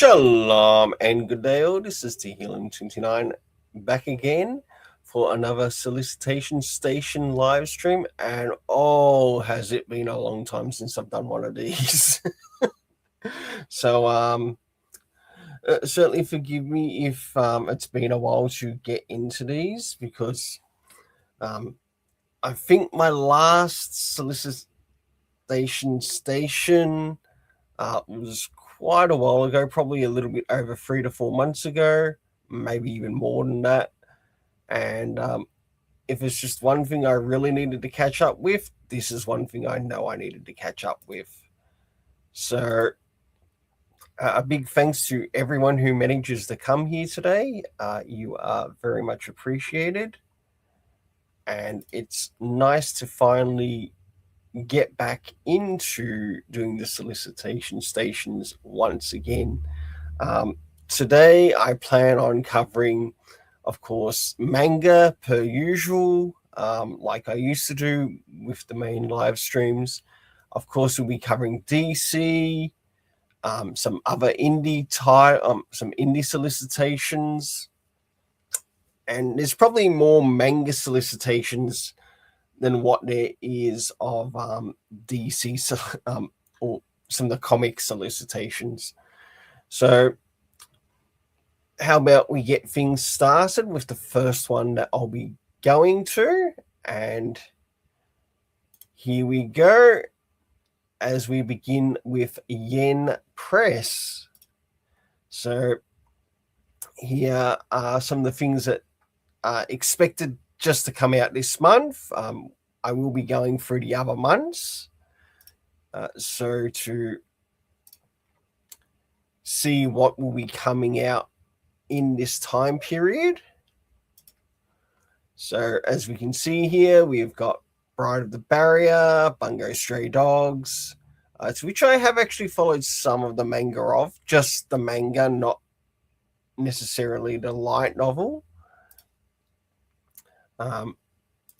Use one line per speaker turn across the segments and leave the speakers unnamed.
Shalom and good day all. This is T Healing 29 back again for another Solicitation Station live stream. And has it been a long time since I've done one of these. So certainly forgive me if it's been a while to get into these, because I think my last Solicitation Station was quite a while ago, probably a little bit over 3 to 4 months ago, maybe even more than that. And if it's just one thing I really needed to catch up with, this is one thing I know I needed to catch up with. So a big thanks to everyone who manages to come here today. You are very much appreciated. And it's nice to finally get back into doing the solicitation stations once again. Today I plan on covering, of course, manga per usual, like I used to do with the main live streams. Of course, we'll be covering DC, some other some indie solicitations, and there's probably more manga solicitations than what there is of DC or some of the comic solicitations. So how about we get things started with the first one that I'll be going to, and here we go as we begin with Yen Press. So here are some of the things that are expected just to come out this month. I will be going through the other months, so to see what will be coming out in this time period. So as we can see here, we've got Bride of the Barrier, Bungo Stray Dogs, to which I have actually followed some of the manga of, just the manga, not necessarily the light novel.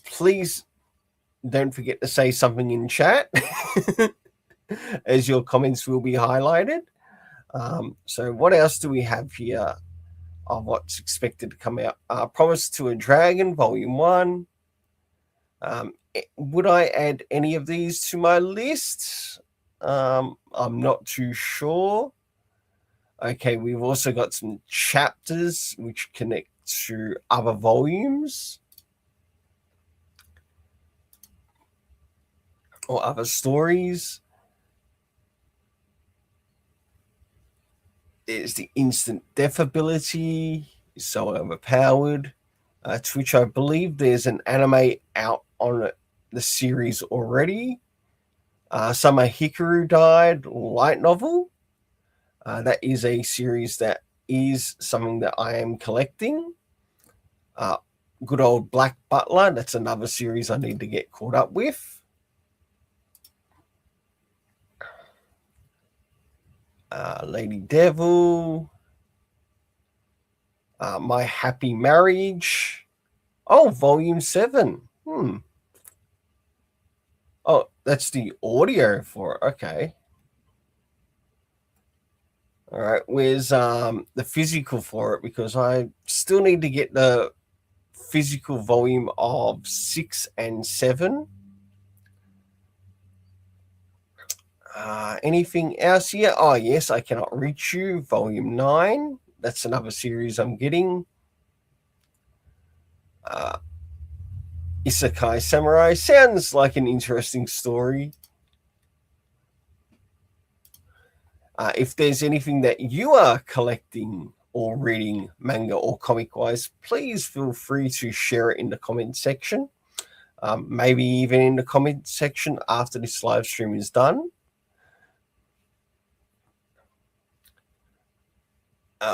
Please don't forget to say something in chat as your comments will be highlighted. So what else do we have here of what's expected to come out? Promise to a Dragon, Volume 1. Would I add any of these to my list? I'm not too sure. Okay, we've also got some chapters which connect to other volumes or other stories. There's the instant death ability, so overpowered, to which I believe there's an anime out on the series already. Summer Hikaru Died light novel. That is a series that is something that I am collecting. Good old Black Butler, that's another series I need to get caught up with. Lady Devil, My Happy Marriage. Oh, Volume 7. Oh, that's the audio for it. Okay. All right, where's the physical for it? Because I still need to get the physical volume of 6 and 7. Anything else here? Oh, yes, I Cannot Reach You, Volume 9. That's another series I'm getting. Isekai Samurai sounds like an interesting story. If there's anything that you are collecting or reading, manga or comic-wise, please feel free to share it in the comment section. Maybe even in the comment section after this live stream is done.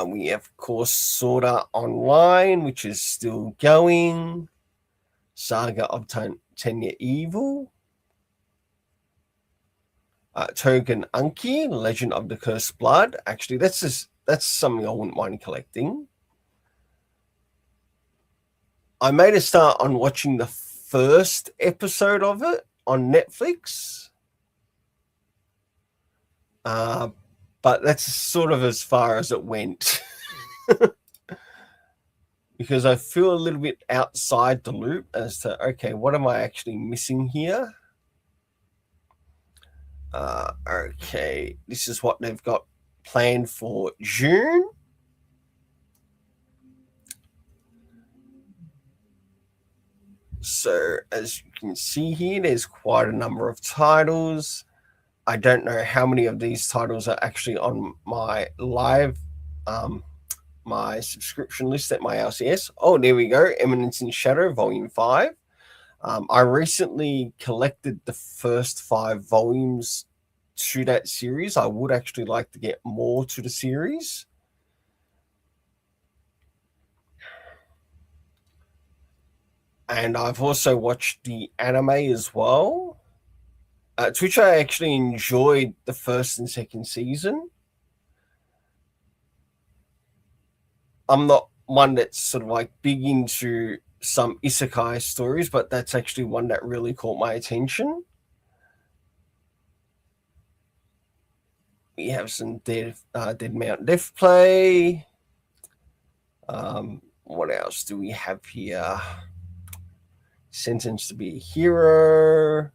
We have, of course, Sword Art Online, which is still going. Saga of Tenya Evil. Togen Anki, Legend of the Cursed Blood. Actually, that's something I wouldn't mind collecting. I made a start on watching the first episode of it on Netflix. But but that's sort of as far as it went. Because I feel a little bit outside the loop as to, okay, what am I actually missing here? Okay, this is what they've got planned for June. So as you can see here, there's quite a number of titles. I don't know how many of these titles are actually on my live, my subscription list at my LCS. Oh, there we go. Eminence in Shadow, Volume 5. I recently collected the first 5 volumes to that series. I would actually like to get more to the series. And I've also watched the anime as well, to which I actually enjoyed the first and second season. I'm not one that's sort of like big into some isekai stories, but that's actually one that really caught my attention. We have some Dead Mount Death play. What else do we have here? Sentenced to be a Hero.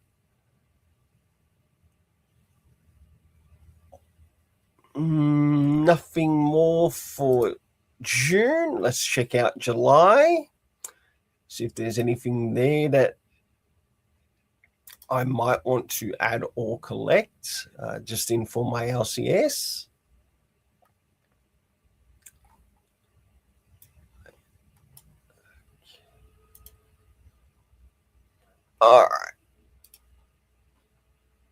Nothing more for June. Let's check out July. See if there's anything there that I might want to add or collect, just in for my LCS. All right.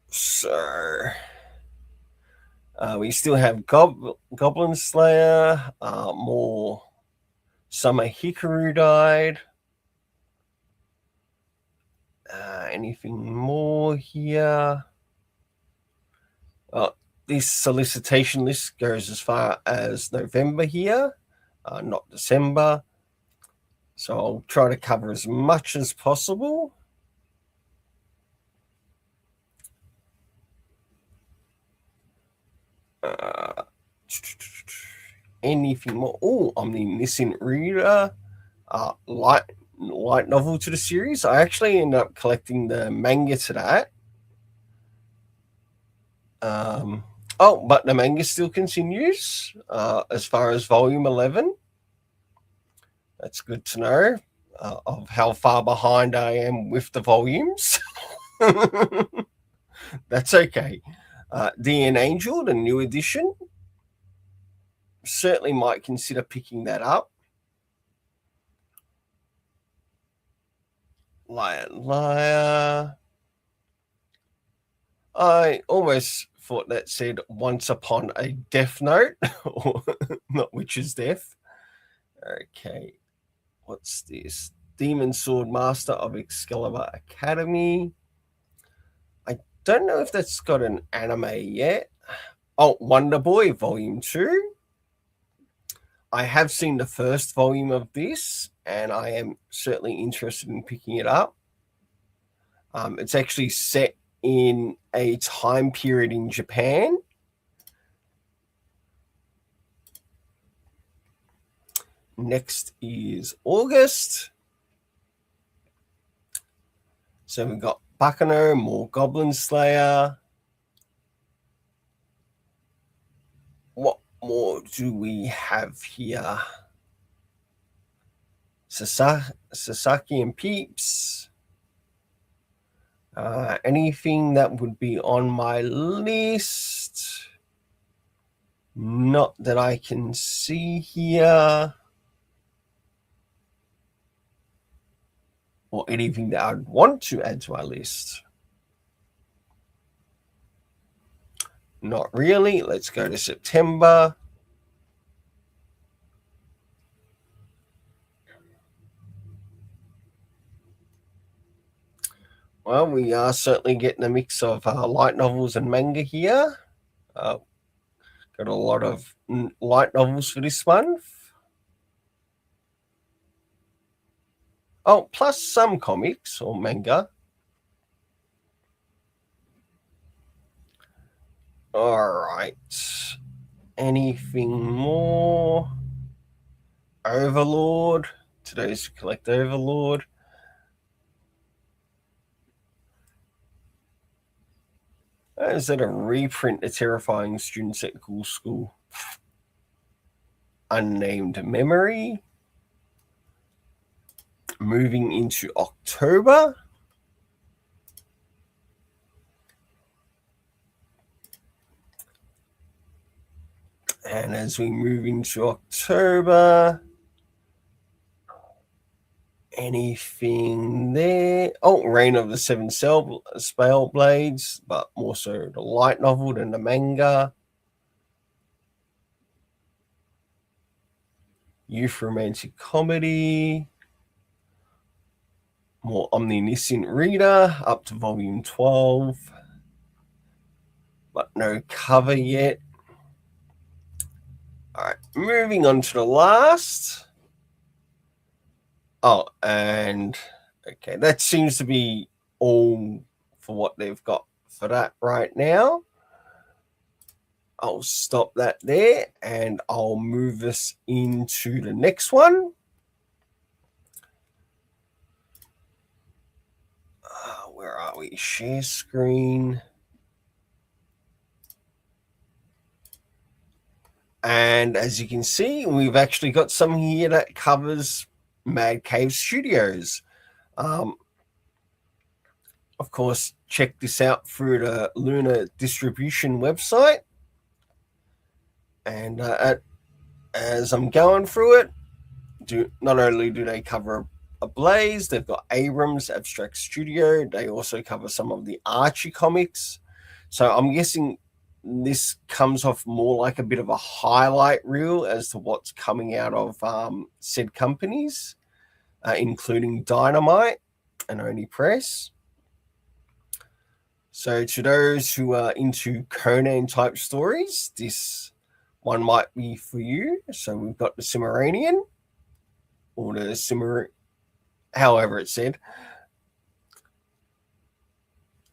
So we still have Goblin Slayer, more Summer Hikaru died. Anything more here? This solicitation list goes as far as November here, not December. So I'll try to cover as much as possible. Anything more? Oh, Omniscient Reader, light novel to the series. I actually ended up collecting the manga to that. But the manga still continues as far as volume 11. That's good to know of how far behind I am with the volumes. That's okay. DN Angel, the new edition, certainly might consider picking that up. Liar. I almost thought that said Once Upon a Death Note, not Witch's Death. Okay, what's this? Demon Sword Master of Excalibur Academy. I don't know if that's got an anime yet. Oh, Wonder Boy Volume 2. I have seen the first volume of this, and I am certainly interested in picking it up. It's actually set in a time period in Japan. Next is August. So we've got Bakano, more Goblin Slayer. What more do we have here? Sasaki and Peeps. Anything that would be on my list? Not that I can see here. Or anything that I'd want to add to my list. Not really. Let's go to September. Well, we are certainly getting a mix of light novels and manga here. Got a lot of light novels for this month. Oh, plus some comics or manga. All right. anything more? Overlord. Today's collect Overlord. Is that a reprint of Terrifying Students at Ghoul School? Unnamed Memory. Moving into October. And as we move into October, anything there? Oh, Reign of the Seven Spell Blades, but more so the light novel than the manga. Youth romantic comedy. More omniscient reader up to volume 12. But no cover yet. All right, moving on to the last. Oh, and okay, that seems to be all for what they've got for that right now. I'll stop that there and I'll move us into the next one. Where are we? Share screen. And as you can see, we've actually got some here that covers Mad Cave Studios. Of course, check this out through the Luna distribution website. And as I'm going through it, not only do they cover a Blaze, they've got Abrams Abstract Studio. They also cover some of the Archie comics. So I'm guessing this comes off more like a bit of a highlight reel as to what's coming out of said companies, including Dynamite and Oni Press. So to those who are into Conan type stories, this one might be for you. So we've got the Cimmerian, or the Cimmer, however it's said.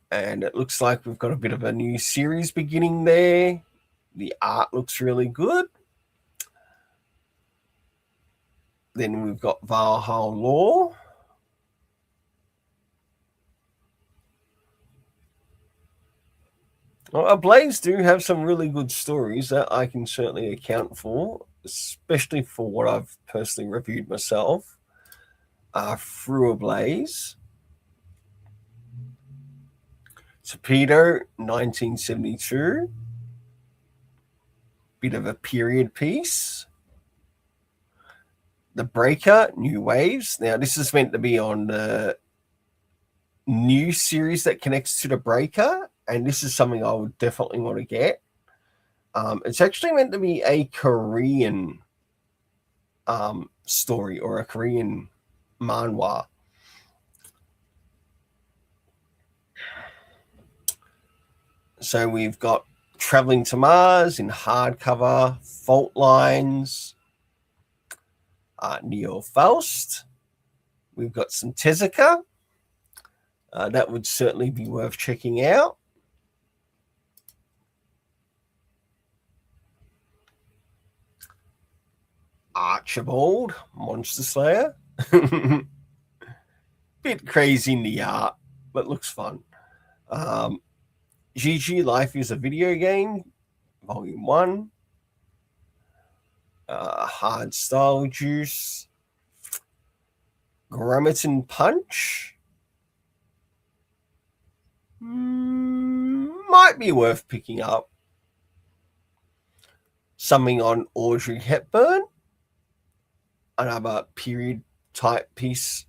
And it looks like we've got a bit of a new series beginning there. The art looks really good. Then we've got Valhalla Law. Well, Blaze do have some really good stories that I can certainly account for, especially for what I've personally reviewed myself through Blaze. Torpedo, 1972. Bit of a period piece. The Breaker, New Waves. Now, this is meant to be on the new series that connects to the Breaker, and this is something I would definitely want to get. It's actually meant to be a Korean story, or a Korean manhwa. So we've got Traveling to Mars in hardcover, Fault Lines, Neo Faust. We've got some Tezuka. That would certainly be worth checking out. Archibald, Monster Slayer. Bit crazy in the art, but looks fun. GG Life is a Video Game, Volume 1. Hard Style Juice. Grammaton Punch. Might be worth picking up. Something on Audrey Hepburn. Another period type piece.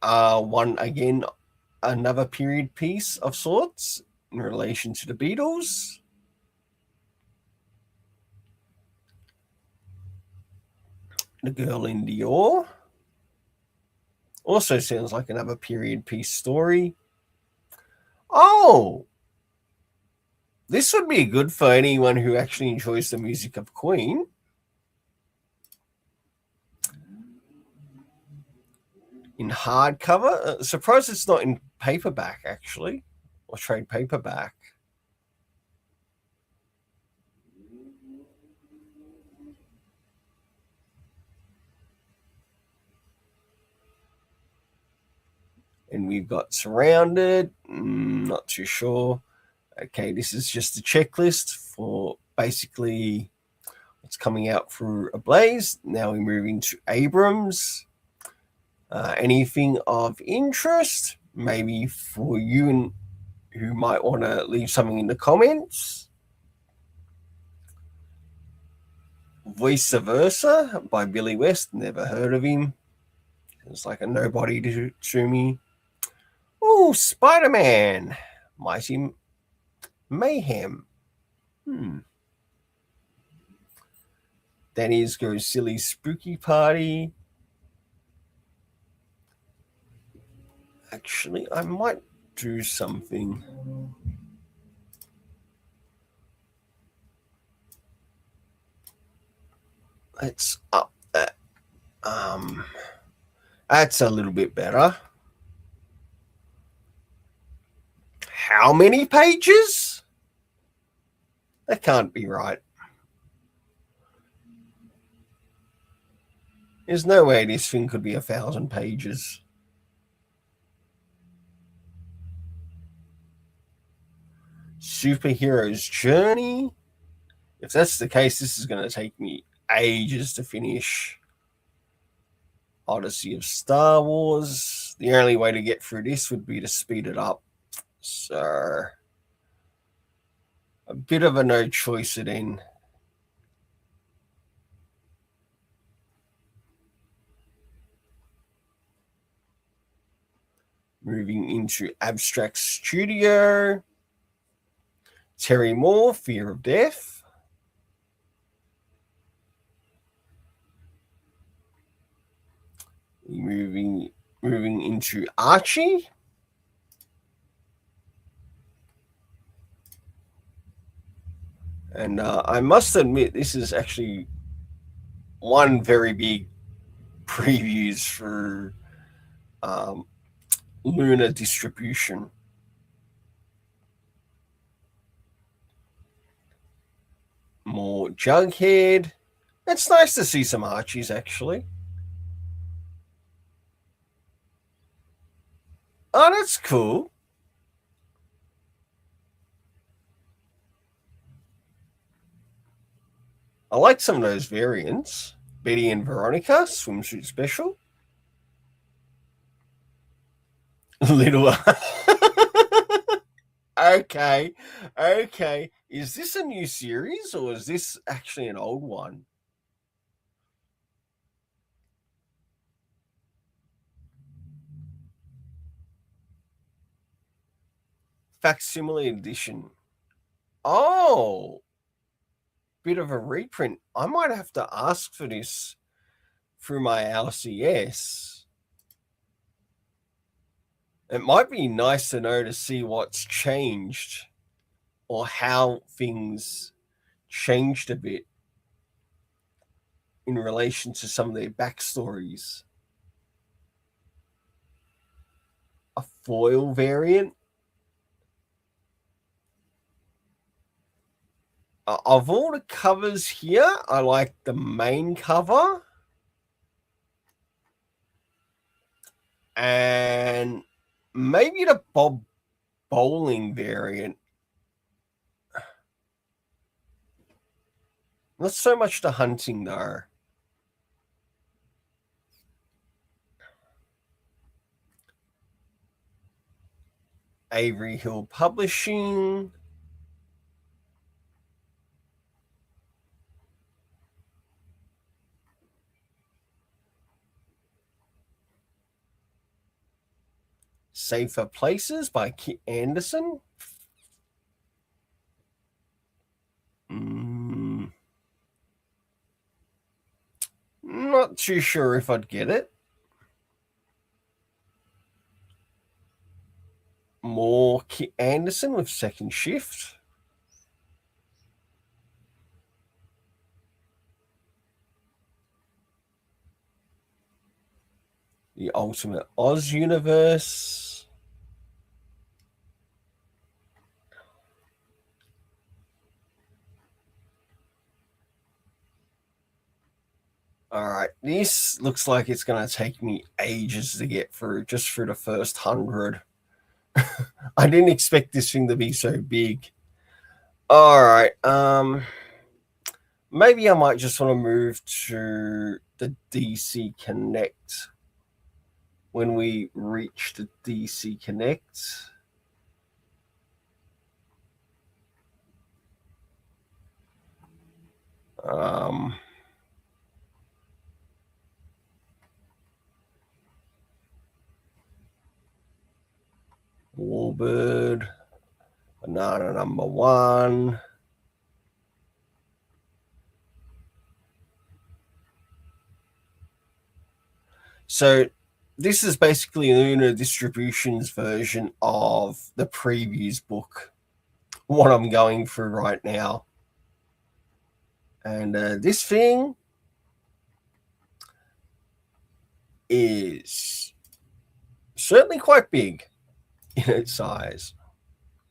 One again, another period piece of sorts in relation to the Beatles. The Girl in Dior. Also sounds like another period piece story. Oh, this would be good for anyone who actually enjoys the music of Queen. In hardcover. Surprised it's not in paperback, actually, or trade paperback. And we've got surrounded. Not too sure. Okay, this is just a checklist for basically what's coming out through a blaze. Now we move into Abrams. Anything of interest, maybe for you and who might want to leave something in the comments. Vice Versa by Billy West. Never heard of him. It's like a nobody to me. Oh, Spider-Man. Mighty Mayhem. Danny's Go Silly Spooky Party. Actually, I might do something. Let's up that. That's a little bit better. How many pages? That can't be right. There's no way this thing could be 1,000 pages. Superhero's Journey. If that's the case, this is going to take me ages to finish. Odyssey of Star Wars. The only way to get through this would be to speed it up. So, a bit of a no choice it in. Moving into Abstract Studio. Terry Moore, Fear of Death. Moving into Archie. And I must admit, this is actually one very big previews for Lunar Distribution. More Jughead. It's nice to see some Archies, actually. Oh, that's cool. I like some of those variants. Betty and Veronica, swimsuit special. Little. Okay. Is this a new series or is this actually an old one? Facsimile edition. Oh, bit of a reprint. I might have to ask for this through my LCS. It might be nice to know to see what's changed or how things changed a bit in relation to some of their backstories. A foil variant. Of all the covers here, I like the main cover. And maybe the Bob Bowling variant. Not so much the hunting, though. Avery Hill Publishing. Safer Places by Kit Anderson. Not too sure if I'd get it. More Kit Anderson with Second Shift. The Ultimate Oz Universe. All right, This looks like it's going to take me ages to get through, just through the first 100. I didn't expect this thing to be so big. All right. Maybe I might just want to move to the DC Connect when we reach the DC Connect. Warbird, banana number 1. So this is basically Luna Distribution's version of the previews book, what I'm going through right now. And this thing is certainly quite big in its size,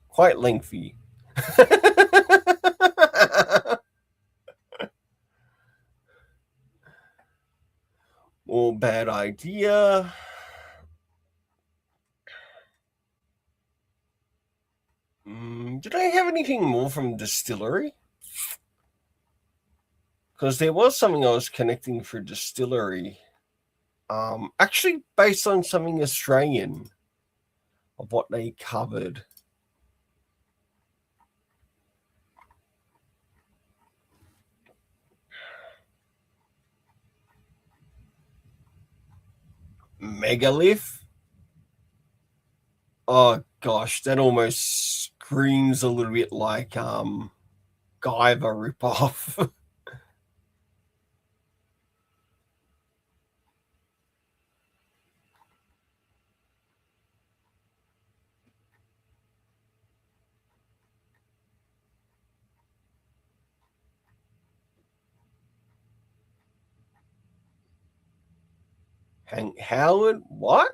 quite lengthy. Or bad idea. Did I have anything more from Distillery? Because there was something I was connecting for Distillery. Actually based on something Australian of what they covered. Megalith. Oh gosh, that almost screams a little bit like Guyver ripoff. Hank Howard, what?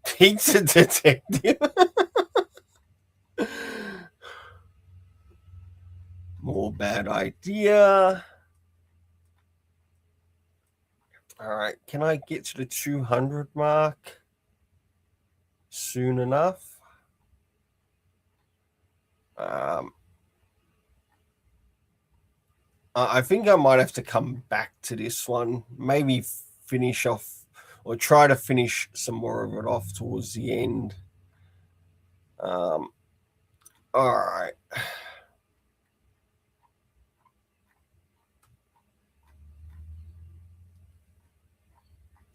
Pizza Detective? More bad idea. All right, can I get to the 200 mark soon enough? I think I might have to come back to this one. Maybe finish off or try to finish some more of it off towards the end. All right.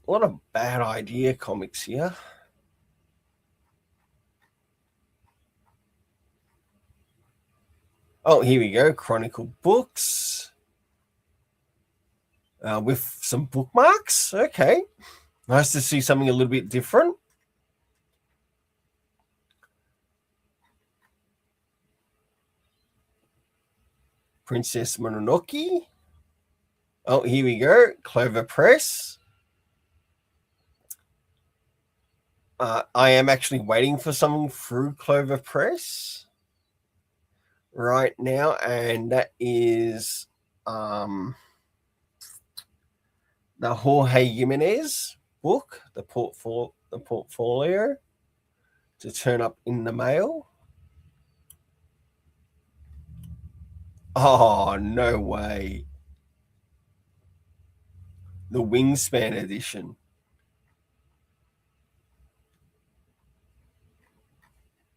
A lot of bad idea comics here. Oh, here we go. Chronicle books. With some bookmarks. Okay. Nice to see something a little bit different. Princess Mononoke. Oh, here we go. Clover Press. I am actually waiting for something through Clover Press right now, and that is the Jorge Jimenez book, the portfolio, to turn up in the mail. Oh, no way. The Wingspan edition.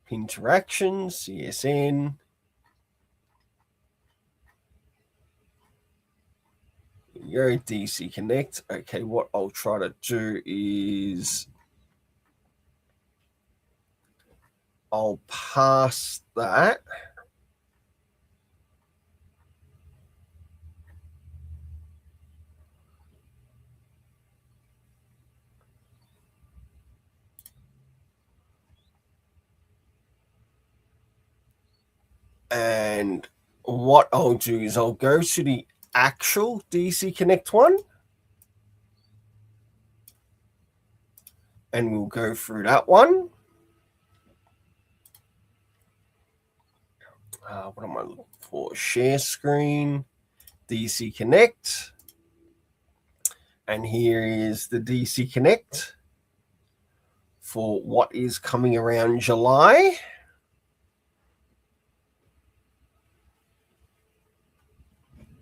Interaction, CSN. You're DC Connect. Okay, what I'll try to do is I'll pass that. And what I'll do is I'll go to the actual DC Connect one. And we'll go through that one. What am I looking for? Share screen, DC Connect. And here is the DC Connect for what is coming around July.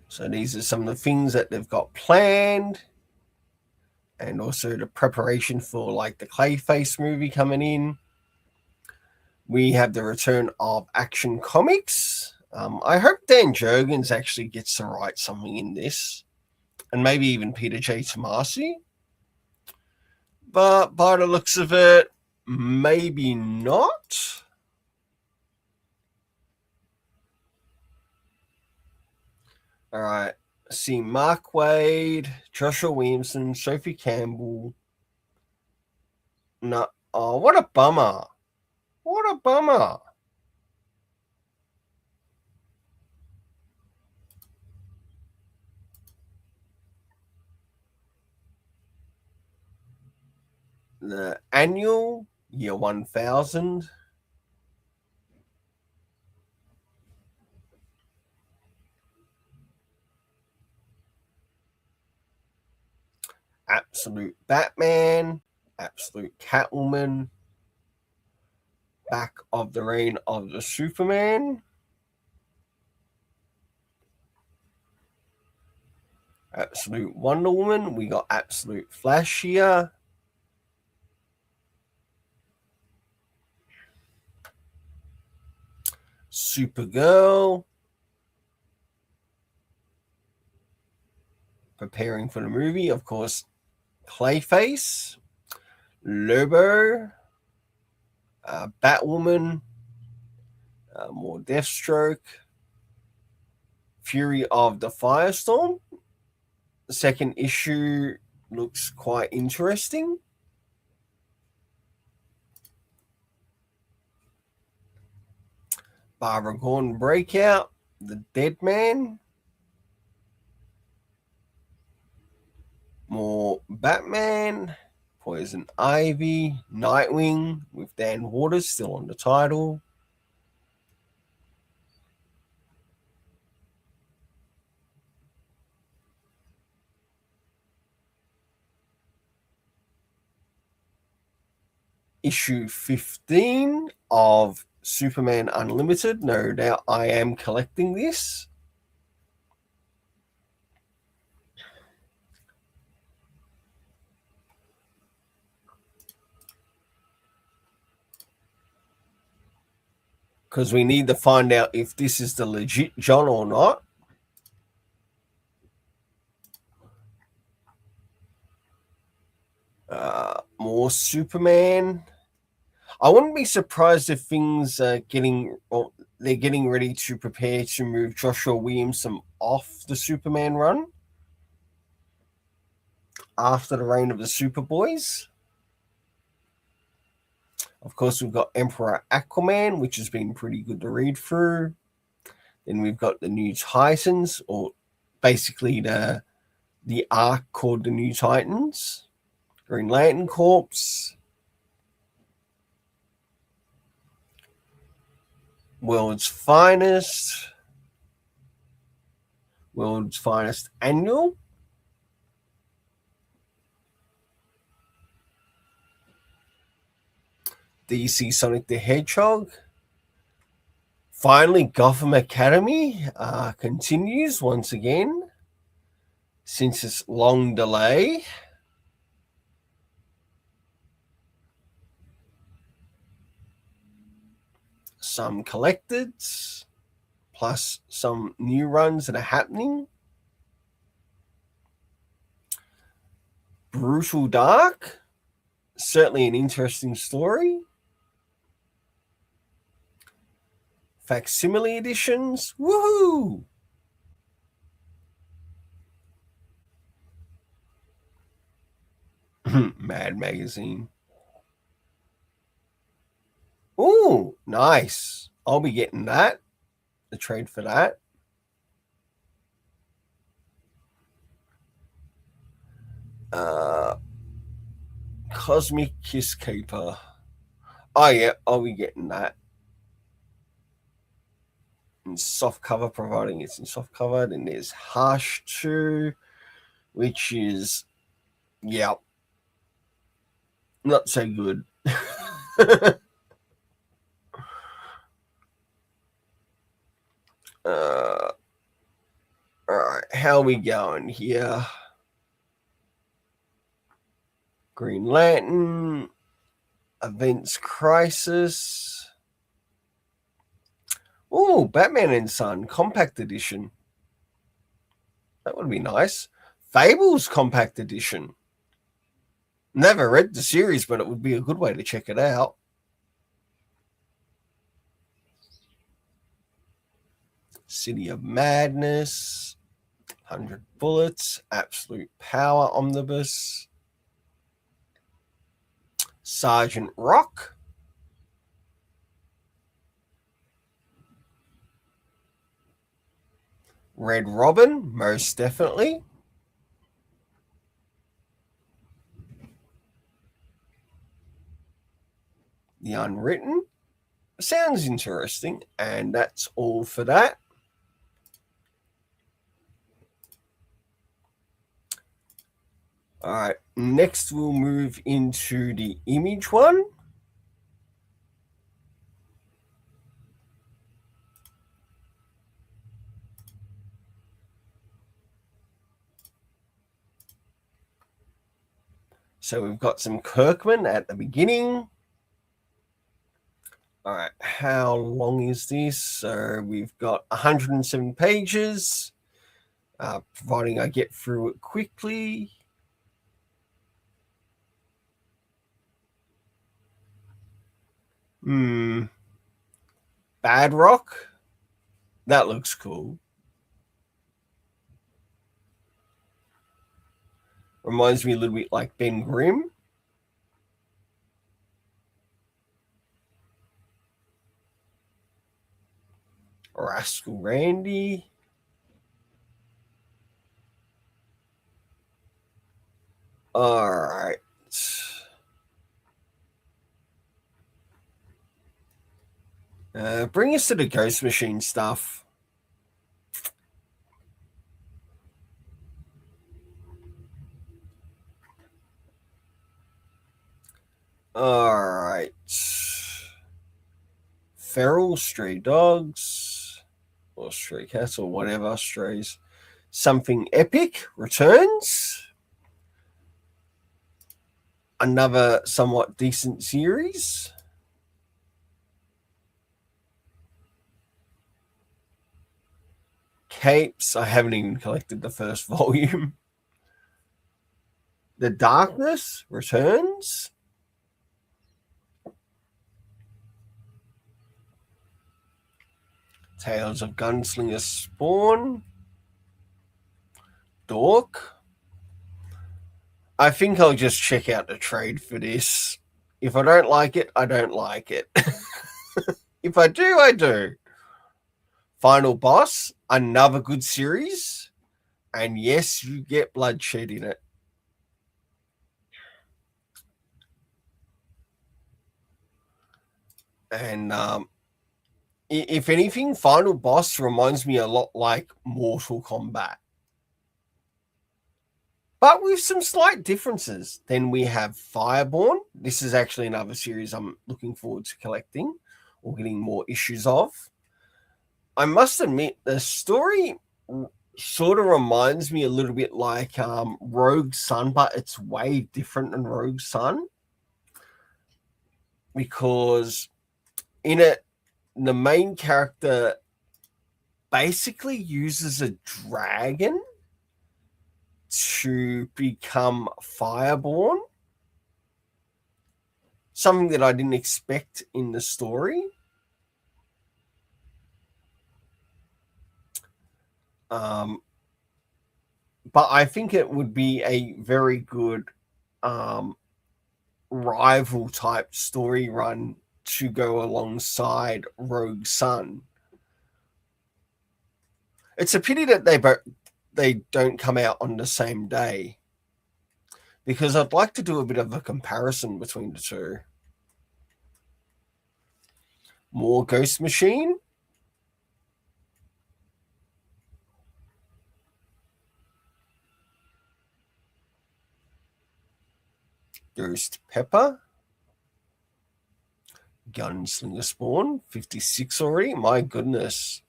So these are some of the things that they've got planned, and also the preparation for like the Clayface movie coming in. We have the return of Action Comics. I hope Dan Jurgens actually gets to write something in this, and maybe even Peter J. Tomasi. But by the looks of it, maybe not. All right. See Mark Wade, Joshua Williamson, Sophie Campbell. No, oh, what a bummer. What a bummer. The annual year 1000. Absolute Batman, Absolute Catwoman, Back of the Reign of the Superman, Absolute Wonder Woman. We got Absolute Flash here. Supergirl. Preparing for the movie, of course, Clayface, Lobo, Batwoman, more Deathstroke, Fury of the Firestorm. The second issue looks quite interesting. Barbara Gordon Breakout, The Dead Man, more Batman, Poison Ivy, Nightwing with Dan Waters still on the title. Issue 15 of Superman Unlimited. No doubt I am collecting this. Because we need to find out if this is the legit John or not. More Superman. I wouldn't be surprised if things are they're getting ready to prepare to move Joshua Williamson off the Superman run after the reign of the Superboys. Of course, we've got Emperor Aquaman, which has been pretty good to read through. Then we've got the New Titans, or basically the arc called the New Titans. Green Lantern Corps. World's Finest Annual. DC Sonic the Hedgehog. Finally, Gotham Academy continues once again since its long delay. Some collecteds, plus some new runs that are happening. Brutal Dark, certainly an interesting story. Facsimile editions, woohoo! Mad Magazine. Oh, nice. I'll be getting that. The trade for that. Cosmic Kiss Keeper. Oh, yeah, I'll be getting that. In soft cover, providing it's in soft cover. Then there's Harsh 2, which is Yeah, not so good. All right, how are we going here? Green Lantern, Events Crisis. Oh, Batman and Son Compact Edition. That would be nice. Fables Compact Edition. Never read the series, but it would be a good way to check it out. City of Madness, 100 Bullets, Absolute Power Omnibus, Sergeant Rock, Red Robin, most definitely. The Unwritten. Sounds interesting, and that's all for that. All right, next we'll move into the Image one. So we've got some Kirkman at the beginning. All right, how long is this? So we've got 107 pages, providing I get through it quickly. Bad Rock. That looks cool. Reminds me a little bit like Ben Grimm. Rascal Randy. All right. Bring us to the Ghost Machine stuff. All right. Feral Stray Dogs or Stray Cats or whatever, Strays. Something Epic returns. Another somewhat decent series. Capes. I haven't even collected the first volume. The Darkness returns. Tales of Gunslinger Spawn. Dork. I think I'll just check out the trade for this. If I don't like it, I don't like it. If I do, I do. Final Boss, another good series. And yes, you get bloodshed in it. And if anything, Final Boss reminds me a lot like Mortal Kombat. But with some slight differences. Then we have Fireborn. This is actually another series I'm looking forward to collecting or getting more issues of. I must admit, the story sort of reminds me a little bit like Rogue Sun, but it's way different than Rogue Sun. Because in it, the main character basically uses a dragon to become Fireborn. Something that I didn't expect in the story. But I think it would be a very good rival type story run to go alongside Rogue Sun. It's a pity that they don't come out on the same day, because I'd like to do a bit of a comparison between the two. More Ghost Machine. Ghost Pepper, Gunslinger Spawn, 56 already. My goodness.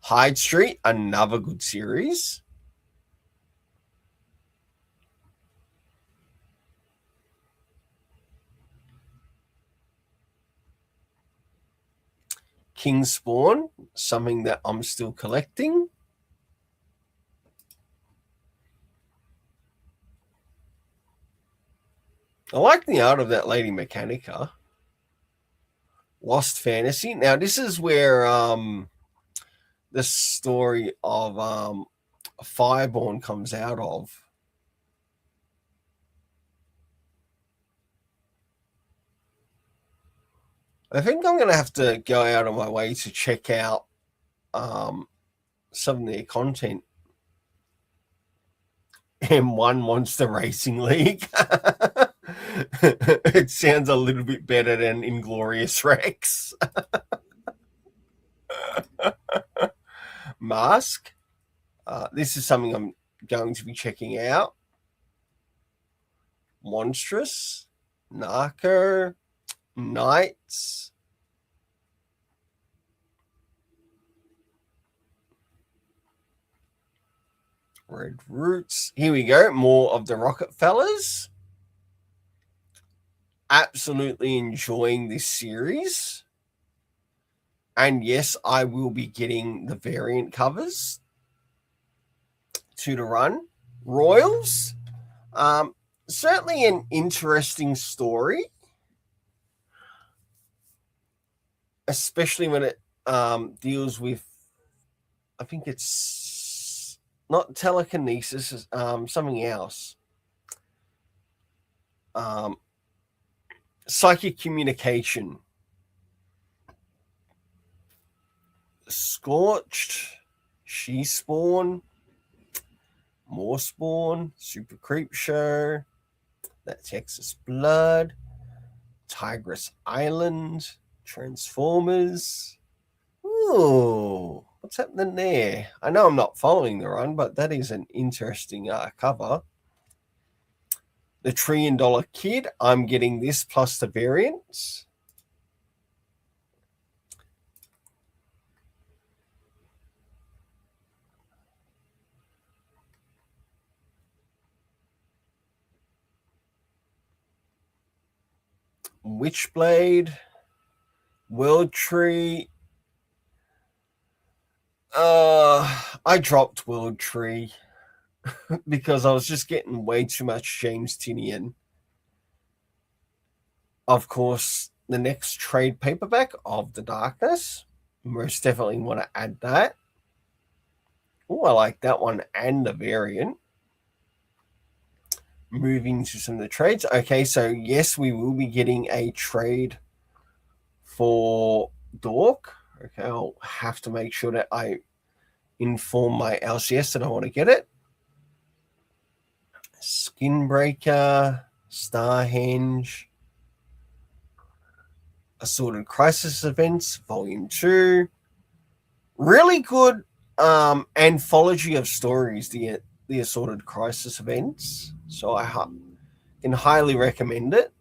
Hyde Street, another good series. King Spawn, something that I'm still collecting. I like the art of that Lady Mechanica. Lost Fantasy. Now, this is where the story of Fireborn comes out of. I think I'm going to have to go out of my way to check out some of their content. M1 Monster Racing League. It sounds a little bit better than Inglorious Rex. Mask. This is something I'm going to be checking out. Monstrous. Narco. Knights. Red Roots. Here we go. More of the Rocket Fellas. Absolutely enjoying this series. And yes, I will be getting the variant covers to the run. Royals. Certainly an interesting story, especially when it deals with, I think it's not telekinesis, something else. Psychic communication. Scorched, She Spawn, More Spawn, Super Creep Show, That Texas Blood, Tigress Island, Transformers. Ooh, what's happening there? I know I'm not following the run, but that is an interesting cover. The $1 Trillion Kid, I'm getting this plus the variants. Witchblade, World Tree. I dropped World Tree because I was just getting way too much James Tinian. Of course, the next trade paperback of The Darkness. Most definitely want to add that. Oh, I like that one and the variant. Moving to some of the trades. Okay, so yes, we will be getting a trade for Dork. Okay, I'll have to make sure that I inform my LCS that I want to get it. Skinbreaker, Starhenge, Assorted Crisis Events, Volume 2. Really good anthology of stories, the Assorted Crisis Events. So I can highly recommend it.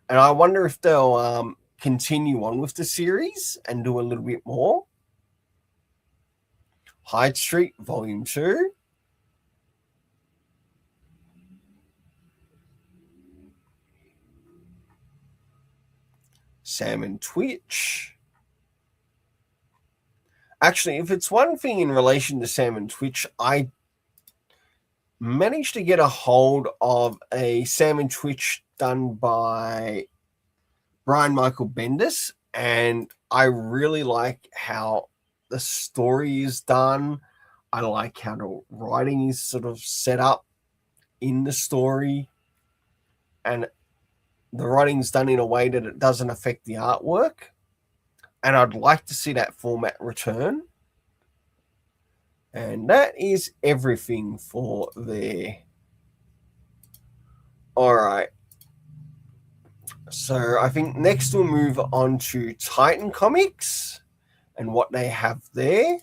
And I wonder if they'll continue on with the series and do a little bit more. Hyde Street, Volume 2. Sam and Twitch. Actually, if it's one thing in relation to Sam and Twitch, I managed to get a hold of a Sam and Twitch done by Brian Michael Bendis, and I really like how the story is done. I like how the writing is sort of set up in the story, and the writing's done in a way that it doesn't affect the artwork. And I'd like to see that format return. And that is everything for there. All right. So I think next we'll move on to Titan Comics and what they have there.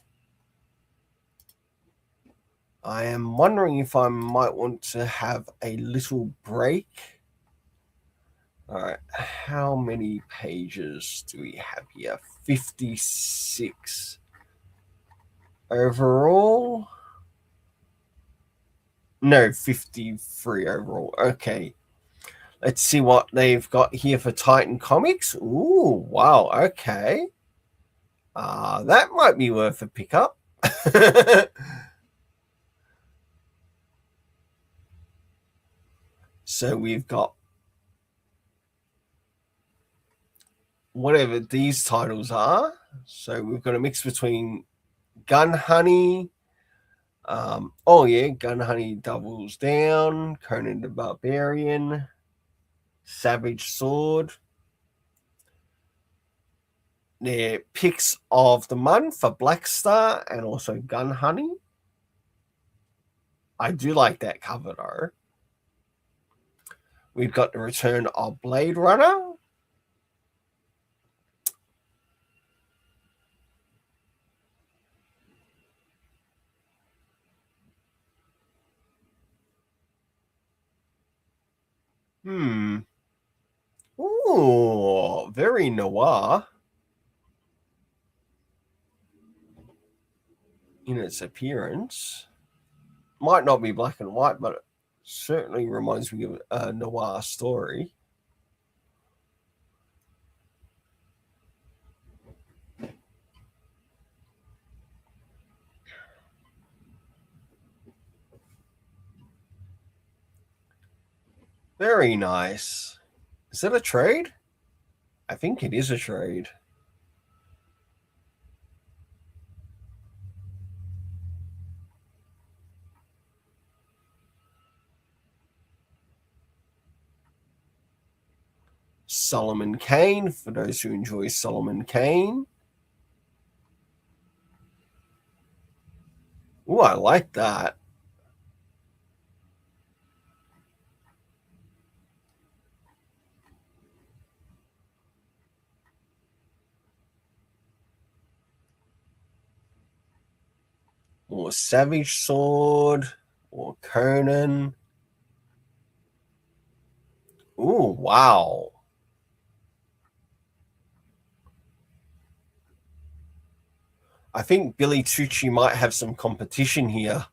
I am wondering if I might want to have a little break All right. How many pages do we have here? 56 overall. No, 53 overall. Okay. Let's see what they've got here for Titan Comics. Ooh, wow. Okay. That might be worth a pickup. So we've got whatever these titles are. So we've got a mix between Gun Honey. Gun Honey Doubles Down, Conan the Barbarian, Savage Sword. Their picks of the month for Black Star and also Gun Honey. I do like that cover though. We've got the return of Blade Runner. Ooh, very noir in its appearance. Might not be black and white, but it certainly reminds me of a noir story. Very nice. Is that a trade? I think it is a trade. Solomon Kane, for those who enjoy Solomon Kane. Ooh, I like that. Or Savage Sword, or Conan. Ooh, wow. I think Billy Tucci might have some competition here.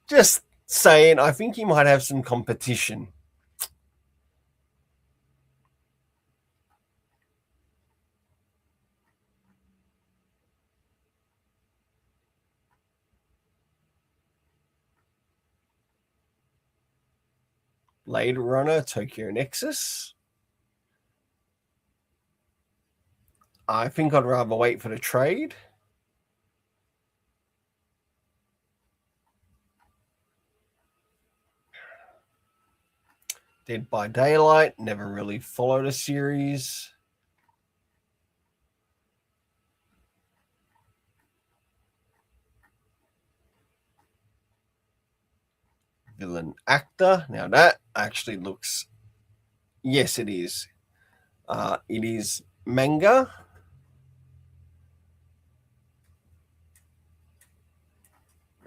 Just saying, I think he might have some competition. Blade Runner, Tokyo Nexus. I think I'd rather wait for the trade. Dead by Daylight, never really followed a series. Villain actor. Now that actually looks, yes, it is. It is manga.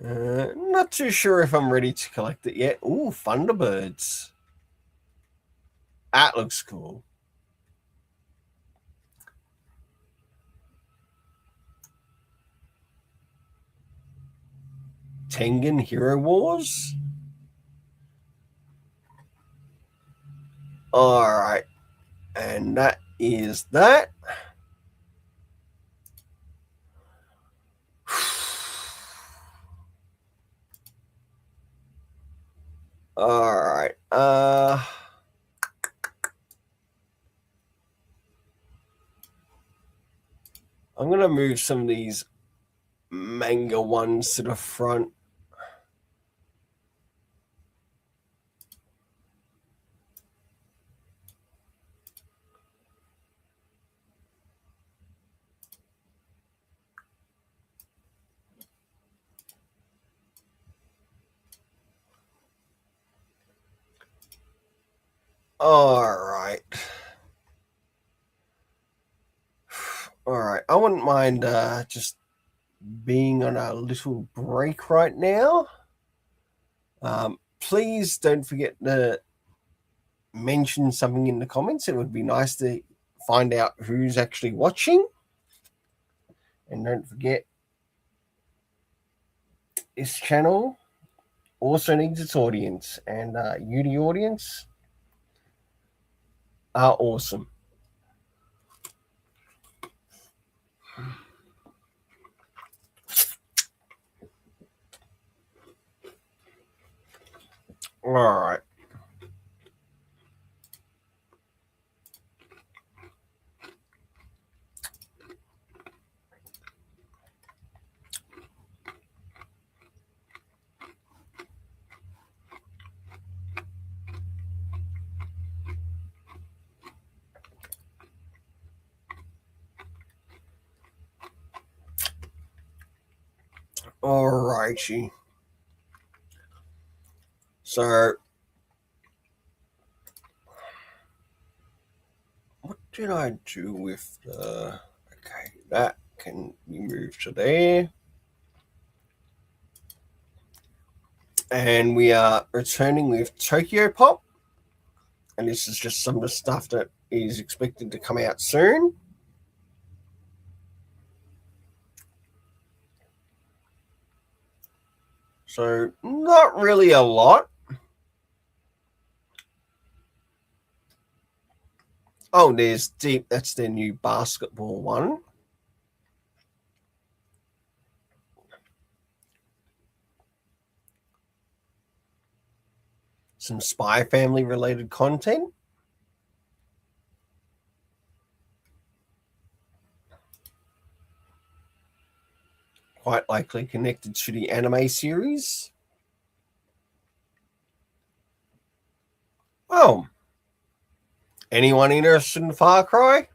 Not too sure if I'm ready to collect it yet. Ooh, Thunderbirds. That looks cool. Tengen Hero Wars. All right. And that is that. All right. I'm going to move some of these manga ones to the front. All right. All right. I wouldn't mind just being on a little break right now. Please don't forget to mention something in the comments. It would be nice to find out who's actually watching. And don't forget, this channel also needs its audience, and you, the audience, are awesome. All right. All righty. So, what did I do with the... Okay, that can be moved to there. And we are returning with Tokyo Pop. And this is just some of the stuff that is expected to come out soon. So, not really a lot. Oh, there's Deep. That's their new basketball one. Some Spy Family related content. Quite likely connected to the anime series. Oh, anyone interested in Far Cry?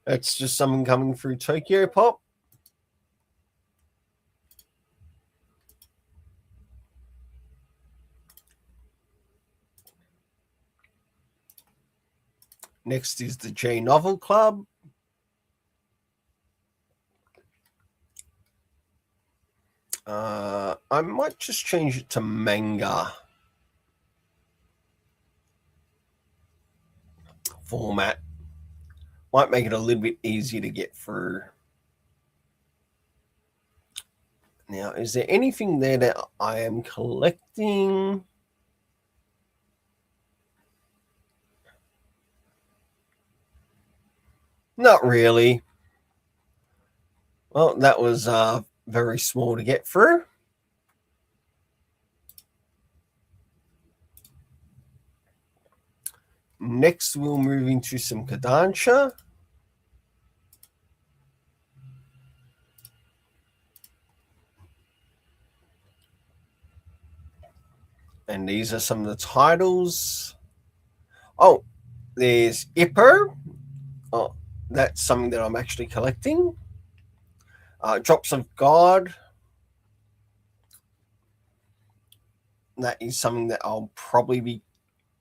That's just something coming through Tokyo Pop. Next is the J Novel Club. I might just change it to manga format. Might make it a little bit easier to get through. Now, is there anything there that I am collecting? Not really. Well, that was very small to get through. Next, we'll move into some Kodansha. And these are some of the titles. Oh, there's Ippo. Oh, that's something that I'm actually collecting. Drops of God. That is something that I'll probably be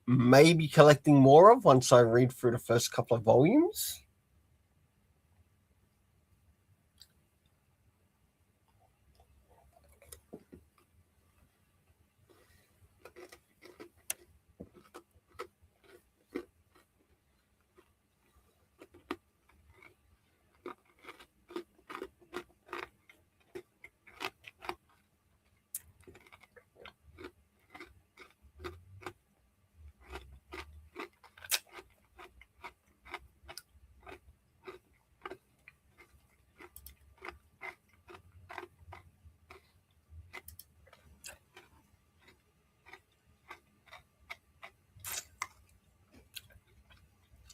maybe collecting more of once I read through the first couple of volumes.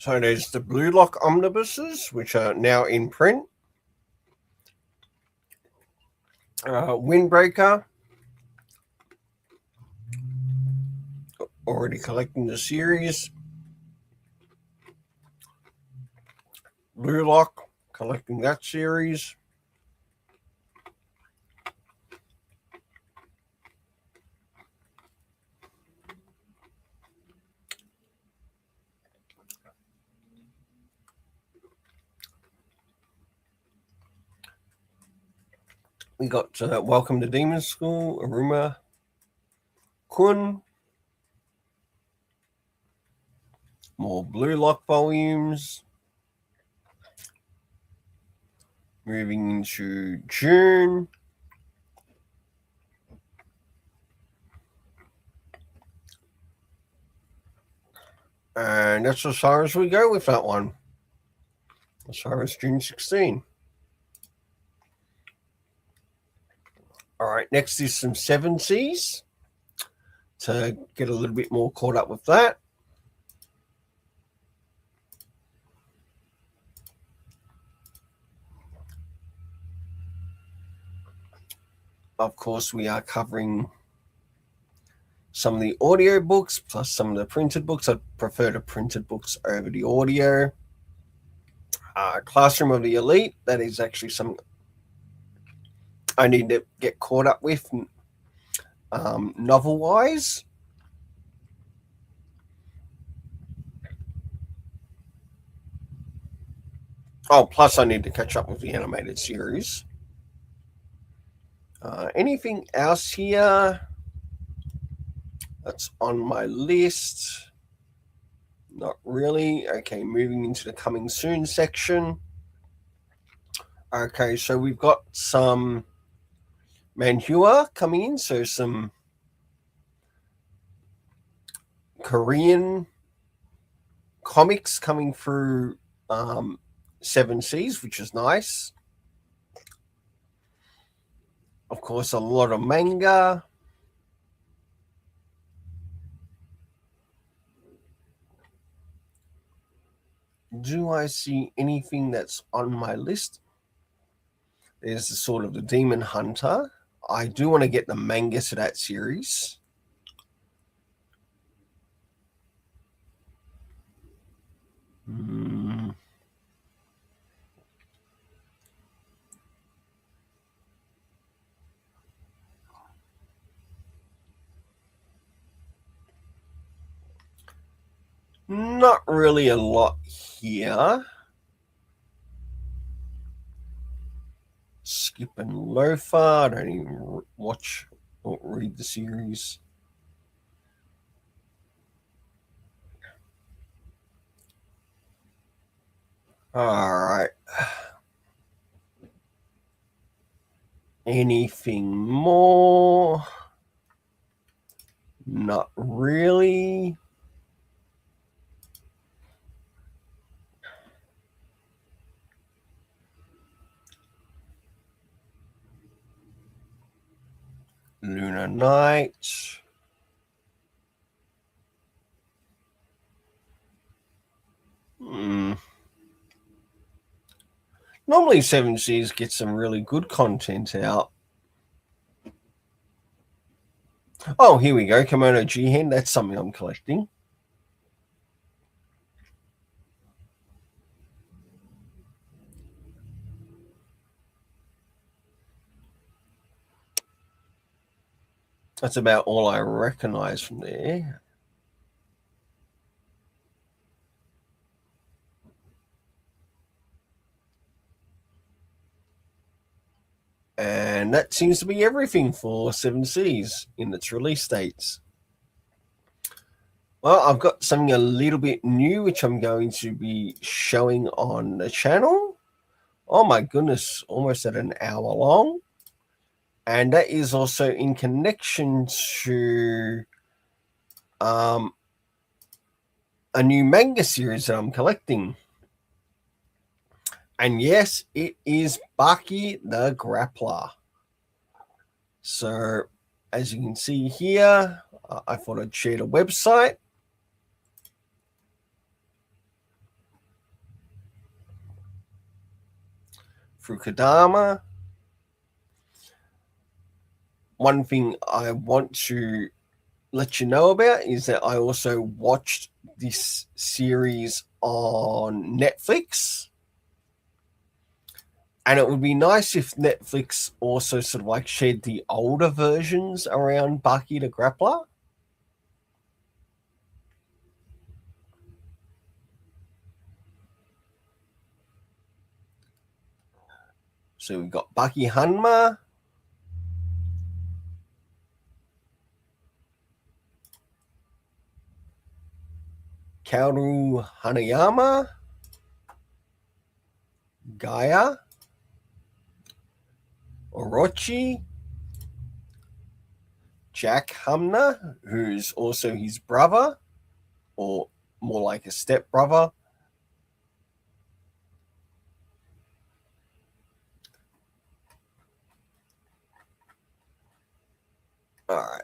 So there's the Blue Lock omnibuses, which are now in print. Windbreaker. Already collecting the series. Blue Lock, collecting that series. We got Welcome to Demon School, Aruma Kun, more Blue Lock volumes. Moving into June. And that's as far as we go with that one. As far as June 16. All right, next is some 7Cs to get a little bit more caught up with that. Of course, we are covering some of the audio books plus some of the printed books. I prefer the printed books over the audio. Classroom of the Elite, that is actually something I need to get caught up with novel-wise. Oh, plus I need to catch up with the animated series. Anything else here that's on my list? Not really. Okay, moving into the coming soon section. Okay, so we've got some manhua coming in, so some Korean comics coming through 7Cs, which is nice. Of course, a lot of manga. Do I see anything that's on my list? There's the sort of the Demon Hunter. I do want to get the manga to that series. Not really a lot here. Skip and Loafer. I don't even watch or read the series. All right. Anything more? Not really. Lunar Night. Normally 7Cs get some really good content out. Oh, here we go. Kimono Jihen. That's something I'm collecting. That's about all I recognize from there. And that seems to be everything for 7Cs in its release dates. Well, I've got something a little bit new, which I'm going to be showing on the channel. Oh my goodness, almost at an hour long. And that is also in connection to a new manga series that I'm collecting. And yes, it is Baki the Grappler. So, as you can see here, I thought I'd share the website. Through Kodama. One thing I want to let you know about is that I also watched this series on Netflix. And it would be nice if Netflix also sort of like shared the older versions around Baki the Grappler. So we've got Baki Hanma, Kaoru Hanayama, Gaia, Orochi, Jack Humner, who's also his brother, or more like a stepbrother. All right.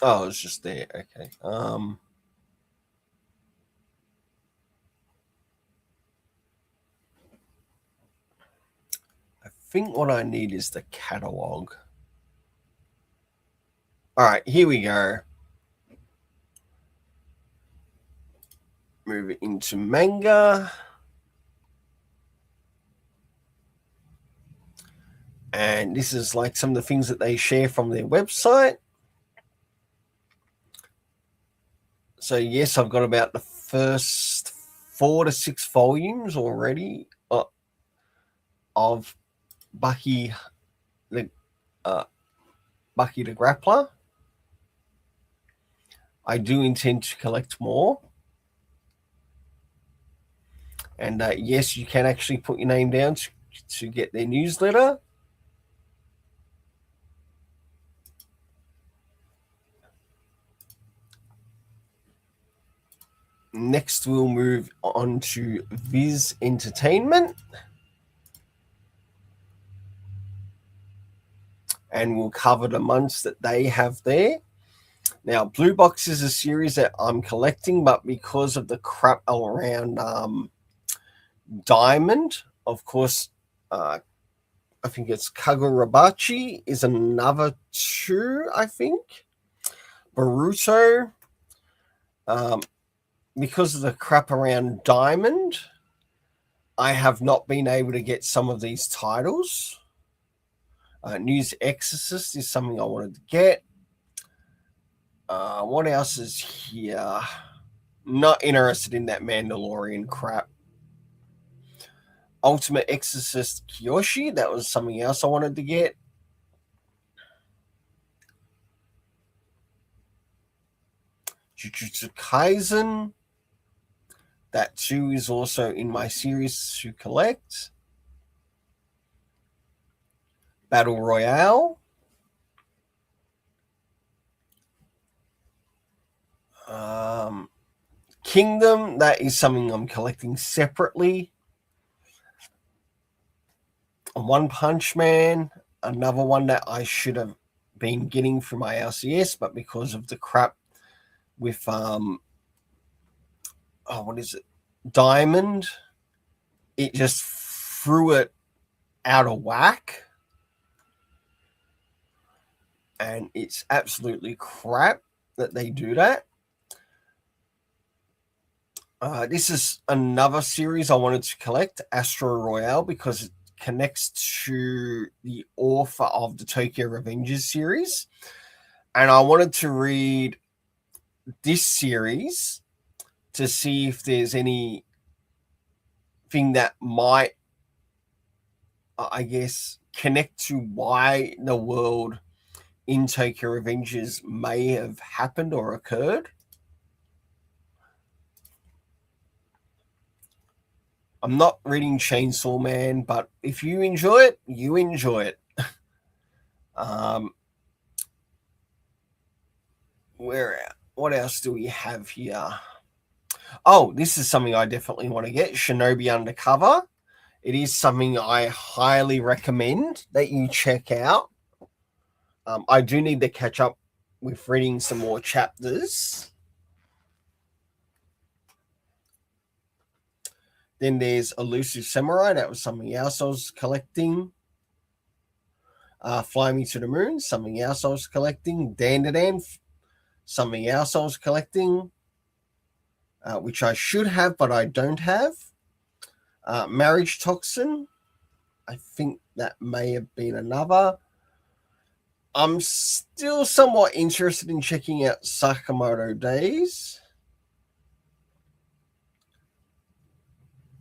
Oh, it's just there. Okay. I think what I need is the catalog. All right, here we go. Move it into manga. And this is like some of the things that they share from their website. So, yes, I've got about the first 4 to 6 volumes already of Bucky the Grappler. I do intend to collect more. And yes, you can actually put your name down to get their newsletter. Next, we'll move on to Viz Entertainment. And we'll cover the months that they have there. Now, Blue Box is a series that I'm collecting, but because of the crap around Diamond, of course, I think it's Kagurabachi is another 2, I think. Boruto. Because of the crap around Diamond, I have not been able to get some of these titles. News Exorcist is something I wanted to get. What else is here? Not interested in that Mandalorian crap. Ultimate Exorcist Kyoshi, that was something else I wanted to get. Jujutsu Kaisen, that too is also in my series to collect. Battle Royale. Kingdom, that is something I'm collecting separately. One Punch Man, another one that I should have been getting from my LCS, but because of the crap with what is it, Diamond, it just threw it out of whack, and it's absolutely crap that they do that. This is another series I wanted to collect, Astro Royale, because it connects to the author of the Tokyo Revengers series. And I wanted to read this series to see if there's anything that might, I guess, connect to why the world in Tokyo Revengers may have happened or occurred. I'm not reading Chainsaw Man, but if you enjoy it, you enjoy it. What else do we have here? Oh, this is something I definitely want to get, Shinobi Undercover. It is something I highly recommend that you check out. I do need to catch up with reading some more chapters. Then there's Elusive Samurai. That was something else I was collecting. Fly Me to the Moon, something else I was collecting. Dandadan, something else I was collecting, which I should have, but I don't have. Marriage Toxin, I think that may have been another. I'm still somewhat interested in checking out Sakamoto Days.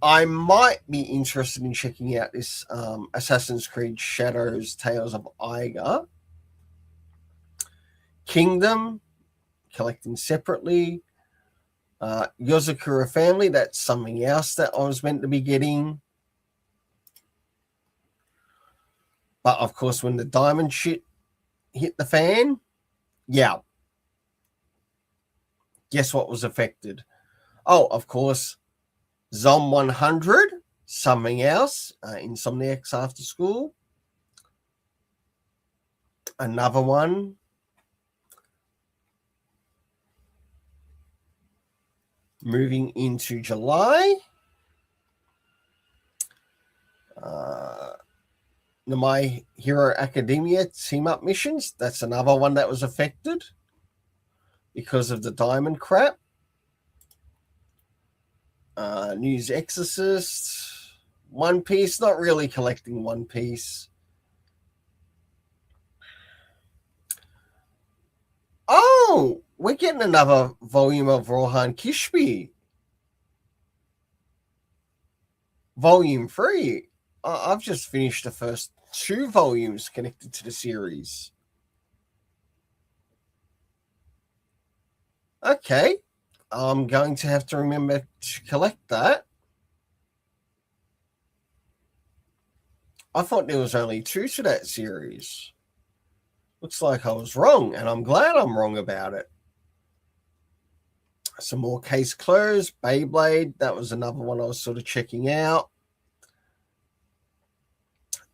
I might be interested in checking out this Assassin's Creed Shadows Tales of Iga. Kingdom, collecting separately. Yozakura Family, that's something else that I was meant to be getting. But of course, when the diamond shit hit the fan, yeah. Guess what was affected? Oh, of course, Zom 100, something else, Insomniacs After School. Another one. Moving into July. The My Hero Academia team-up missions. That's another one that was affected because of the diamond crap. News Exorcist. One Piece, not really collecting One Piece. Oh, we're getting another volume of Rohan Kishbi. Volume 3. I've just finished the first 2 volumes connected to the series. Okay. I'm going to have to remember to collect that. I thought there was only 2 to that series. Looks like I was wrong, and I'm glad I'm wrong about it. Some more Case Closed. Beyblade, that was another one I was sort of checking out.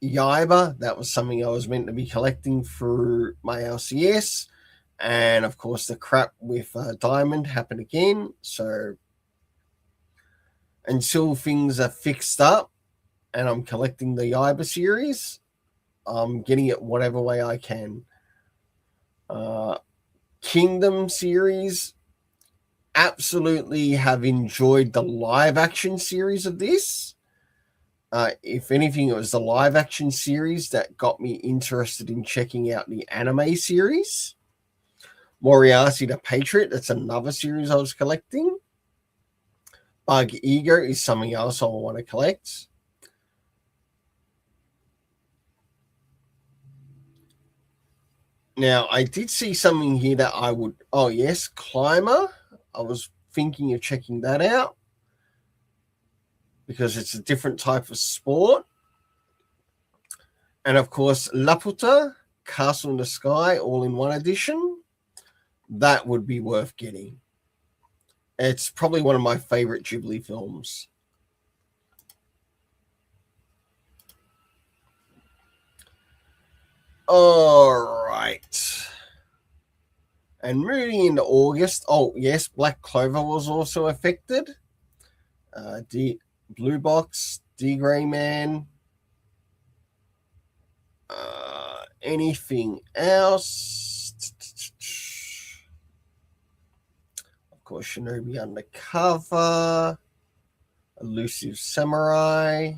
Yaiba, that was something I was meant to be collecting through my LCS. And of course, the crap with Diamond happened again. So until things are fixed up and I'm collecting the Yaiba series, I'm getting it whatever way I can. Kingdom series, absolutely have enjoyed the live action series of this. If anything, it was the live action series that got me interested in checking out the anime series. Moriarty the Patriot, that's another series I was collecting. Bug Ego is something else I want to collect. Now, I did see something here that I would... Oh, yes, Climber. I was thinking of checking that out because it's a different type of sport. And, of course, Laputa, Castle in the Sky, all-in-one edition. That would be worth getting. It's probably one of my favorite Ghibli films. All right. And moving into August, oh, yes, Black Clover was also affected. Blue Box, D Grey Man. Anything else? Of course, Shinobi Undercover. Elusive Samurai.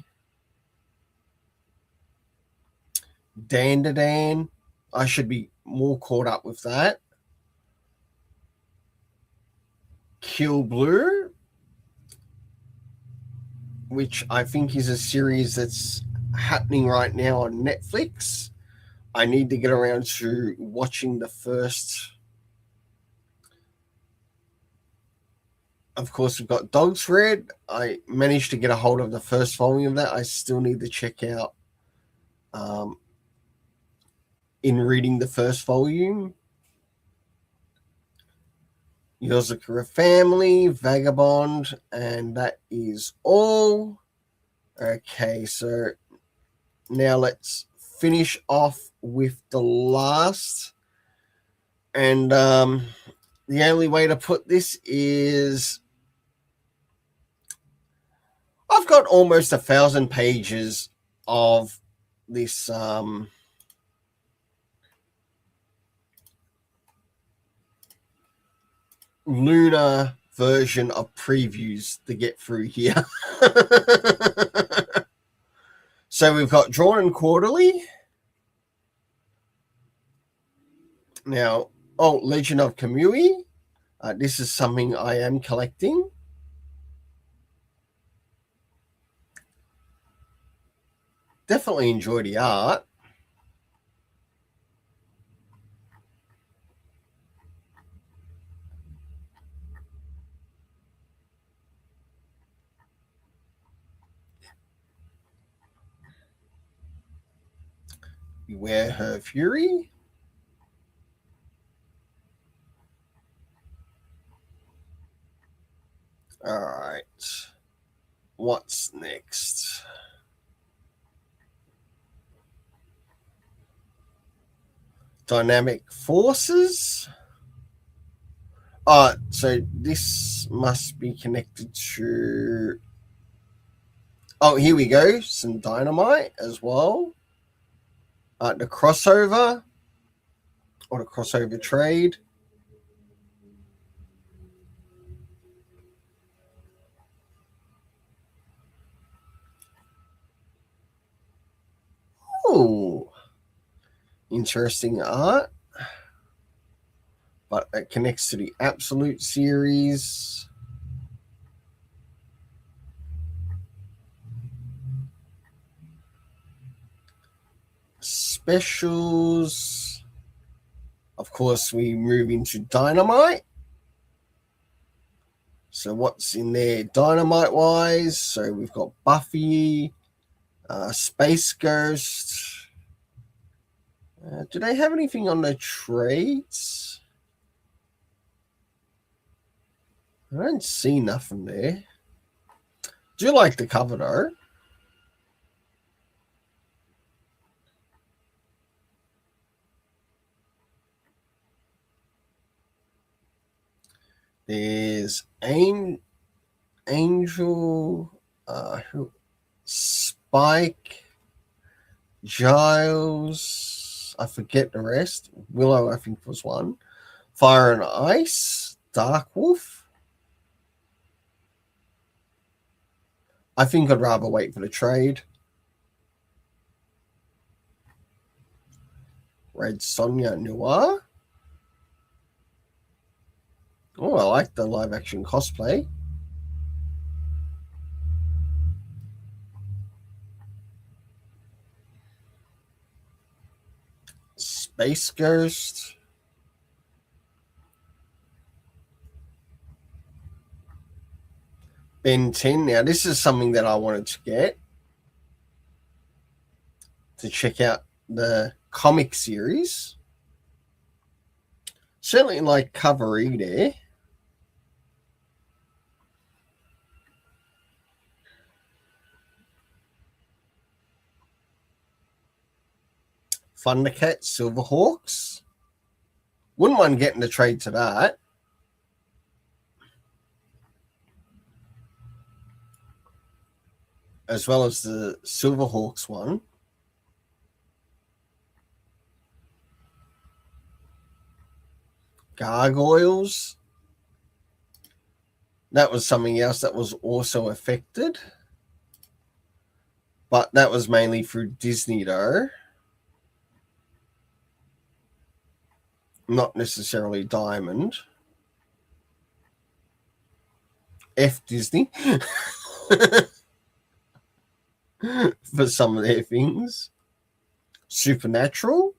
Dandadan. I should be more caught up with that. Kill Blue, which I think is a series that's happening right now on Netflix. I need to get around to watching the first. Of course, we've got Dog's Red. I managed to get a hold of the first volume of that. I still need to check out in reading the first volume. Yozakura Family, Vagabond, and that is all. Okay, so now let's finish off with the last. And the only way to put this is I've got almost 1,000 pages of this lunar version of previews to get through here. So we've got Drawn and Quarterly. Now, Legend of Kamui. This is something I am collecting. definitely enjoy the art. Beware her fury. All right. What's next? Dynamic forces. So this must be connected to. Oh, here we go. Some dynamite as well. The crossover or the crossover trade. Oh, interesting art. But it connects to the Absolute series. Specials. Of course, we move into Dynamite. So what's in there Dynamite-wise? So we've got Buffy, Space Ghost. Do they have anything on the trades? I don't see nothing there. Do like the cover though. There's Angel, Spike, Giles. I forget the rest. Willow, I think, was one. Fire and Ice, Dark Wolf. I think I'd rather wait for the trade. Red Sonja Noir. Oh, I like the live action cosplay. Space Ghost. Ben 10. Now, this is something that I wanted to get to check out the comic series. Certainly like cover E there. Thundercat, Silverhawks. Wouldn't mind getting the trade to that. As well as the Silverhawks one. Gargoyles. That was something else that was also affected. But that was mainly through Disney though. Not necessarily Diamond. F Disney. For some of their things. Supernatural.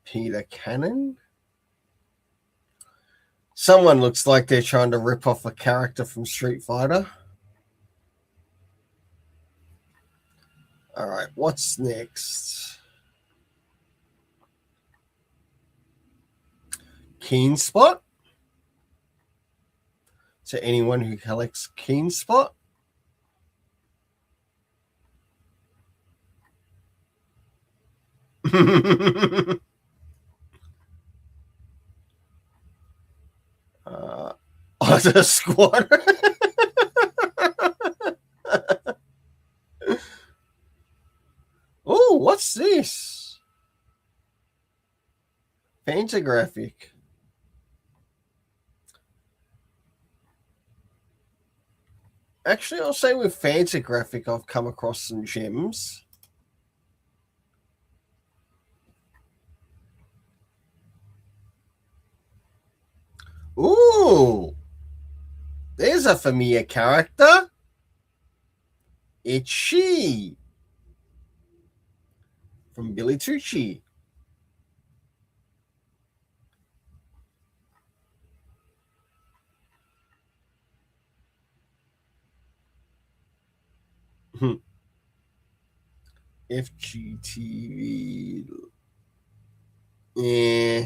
Peter Cannon. Someone looks like they're trying to rip off a character from Street Fighter. All right, what's next? Keen Spot. To anyone who collects Keen Spot. Other Squad. Oh, what's this? Fantagraphic. Actually, I'll say with Fantagraphic, I've come across some gems. Ooh, there's a familiar character. It's she from Billy Tucci. FGTV. Yeah.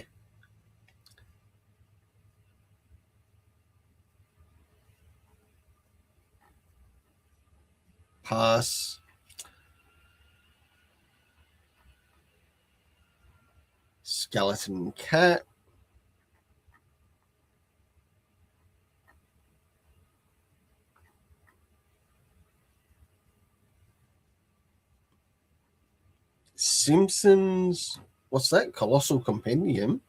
Pass. Skeleton Cat. Simpsons. What's that? Colossal Compendium.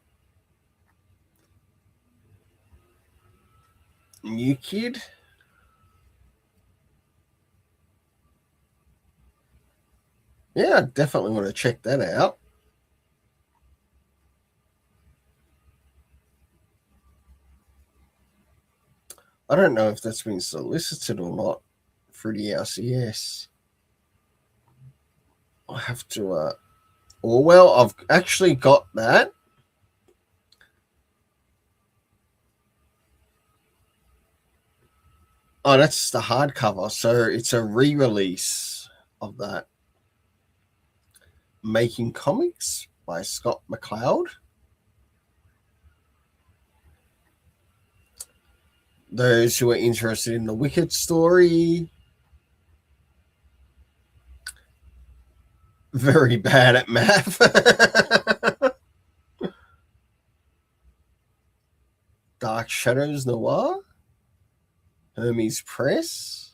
New Kid. Yeah, I definitely want to check that out. I don't know if that's been solicited or not through the LCS. I have to. Well, I've actually got that. Oh, that's the hardcover. So it's a re-release of that. Making Comics by Scott McCloud. Those who are interested in the Wicked story. Very bad at math. Dark Shadows Noir. Hermes Press.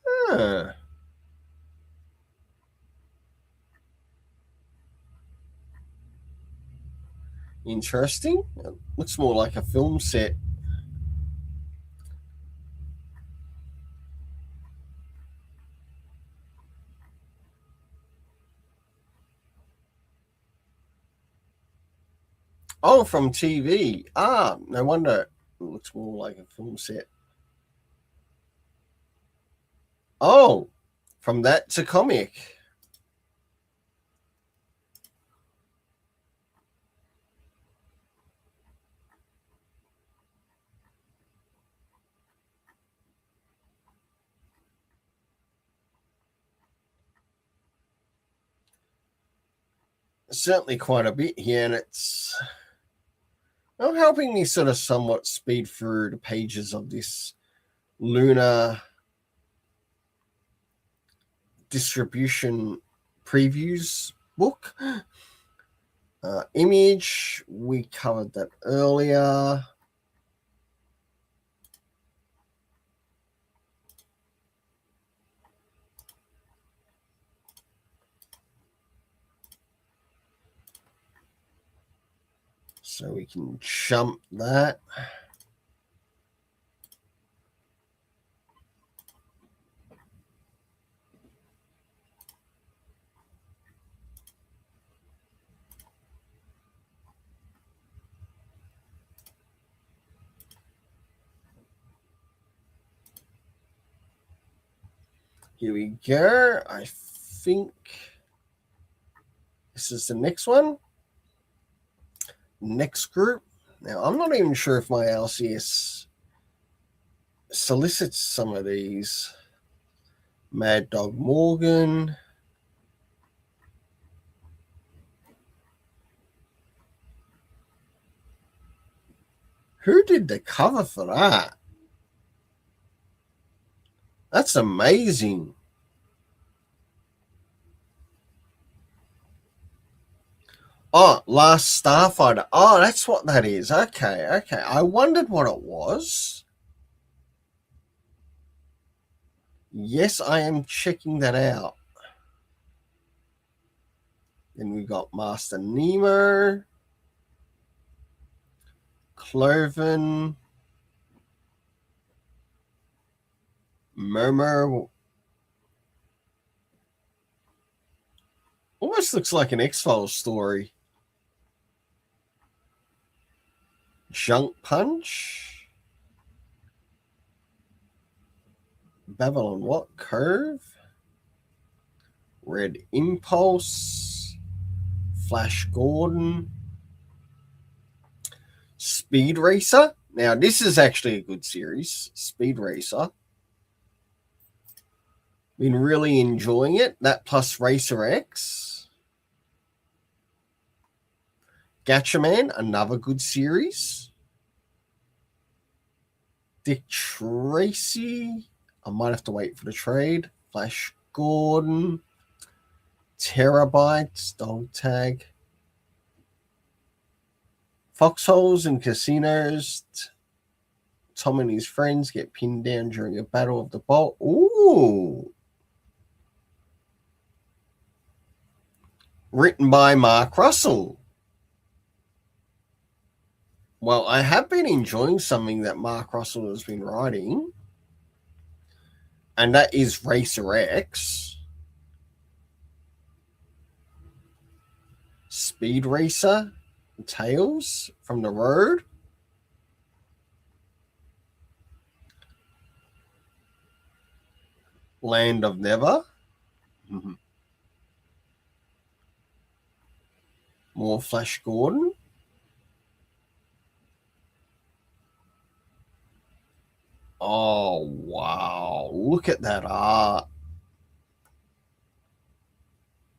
Huh. Interesting. It looks more like a film set. Oh, from TV. Ah, no wonder it looks more like a film set. Oh, from that to comic. Certainly quite a bit here, and it's helping me sort of somewhat speed through the pages of this Luna distribution previews book. Image, we covered that earlier. So we can jump that. Here we go. I think this is the next one. Next group. Now, I'm not even sure if my LCS solicits some of these. Mad Dog Morgan. Who did the cover for that? That's amazing. Oh, Last Starfighter. Oh, that's what that is. Okay. I wondered what it was. Yes, I am checking that out. Then we got Master Nemo, Cloven, Murmur almost looks like an X-Files story. Junk Punch. Babylon what? Curve. Red Impulse. Flash Gordon. Speed Racer. Now, this is actually a good series. Speed Racer. Been really enjoying it. That plus Racer X. Gatchaman, another good series. Dick Tracy. I might have to wait for the trade. Flash Gordon. Terabytes. Dog Tag. Foxholes and casinos. Tom and his friends get pinned down during a battle of the bolt. Ooh. Written by Mark Russell. Well, I have been enjoying something that Mark Russell has been writing, and that is Racer X. Speed Racer. Tales from the Road. Land of Never. Mm-hmm. More Flash Gordon. Oh, wow. Look at that art.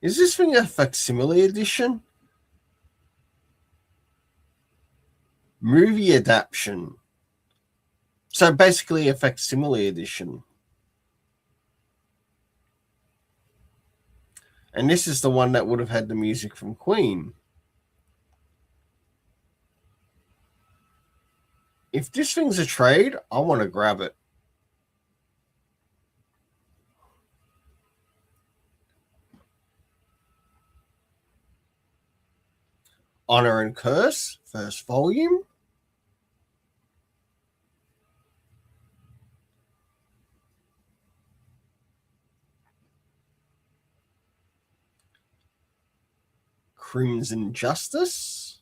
Is this thing a facsimile edition? Movie adaptation. So basically a facsimile edition. And this is the one that would have had the music from Queen. If this thing's a trade, I want to grab it. Honor and Curse, first volume. Crimson Justice.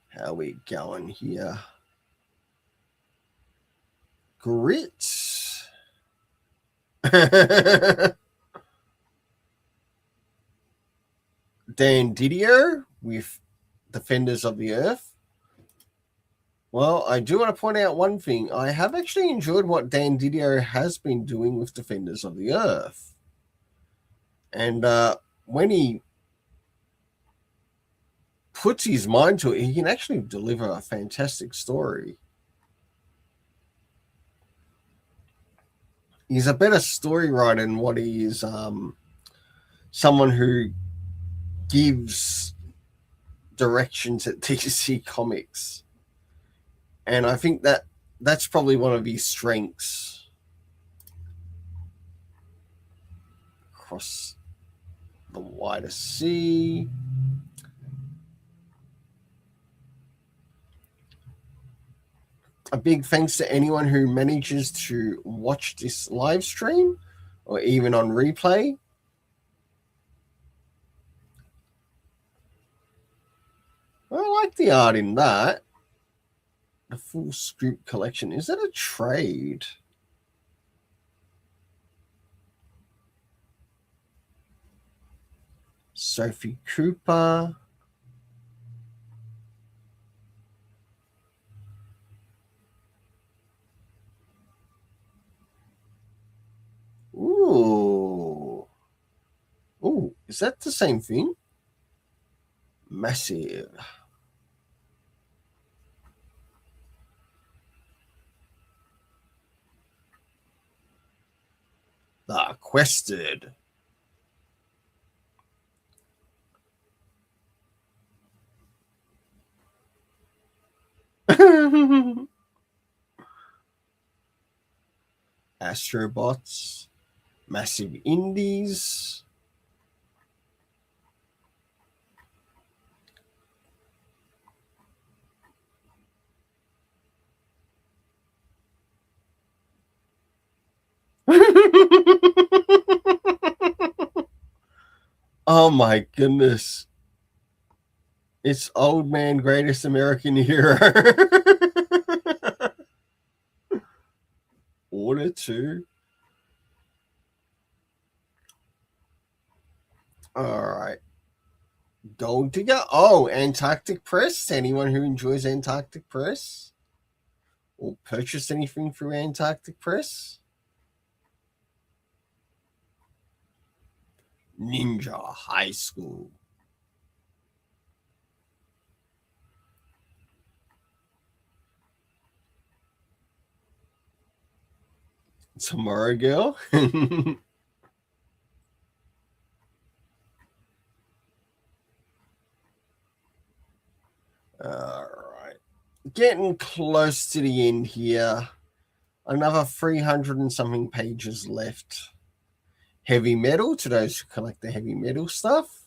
How we going here? Grit. Dan Didio with Defenders of the Earth. Well, I do want to point out one thing. I have actually enjoyed what Dan Didio has been doing with Defenders of the Earth. And when he puts his mind to it, he can actually deliver a fantastic story. He's a better story writer than what he is someone who gives directions at DC Comics. And I think that that's probably one of his strengths. Across the wider sea. A big thanks to anyone who manages to watch this live stream or even on replay. I like the art in that. The full scoop collection. Is that a trade? Sophie Cooper. Ooh. Ooh, is that the same thing? Massive. The Quested. Astrobots. Massive Indies. Oh my goodness. It's Old Man Greatest American Hero. Order 2. All right. Gold Digger. Oh, Antarctic Press. Anyone who enjoys Antarctic Press or purchased anything through Antarctic Press? Ninja High School. Tomorrow Girl. All right. Getting close to the end here. Another 300 and something pages left. Heavy metal to those who collect the heavy metal stuff.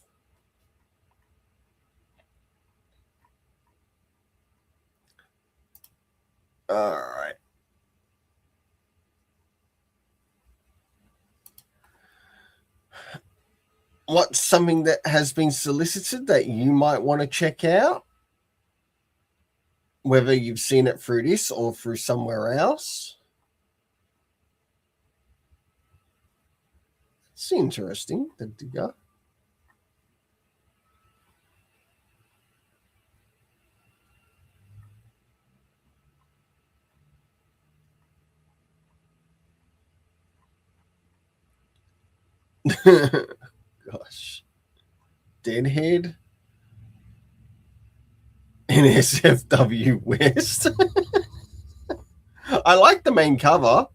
All right. What's something that has been solicited that you might want to check out? Whether you've seen it through this or through somewhere else. It's interesting, the digger. Gosh. Deadhead. NSFW West. I like the main cover.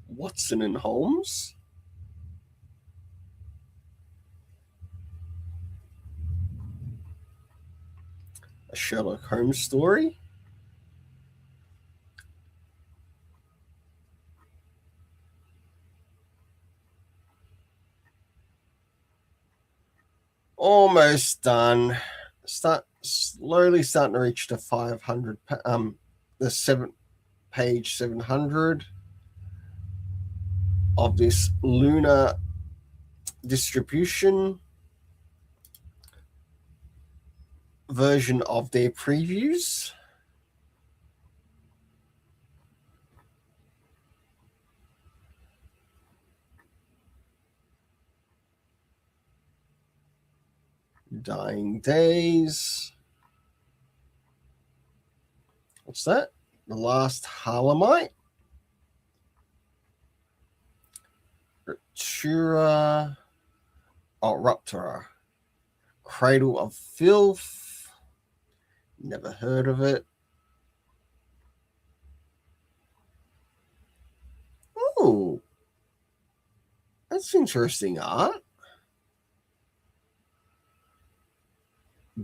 Watson and Holmes. A Sherlock Holmes story. Almost done. Slowly starting to reach the 500. The page 700 of this lunar distribution version of their previews. Dying Days. What's that? The Last Harlemite. Ruptura. Cradle of Filth. Never heard of it. Oh, that's interesting art.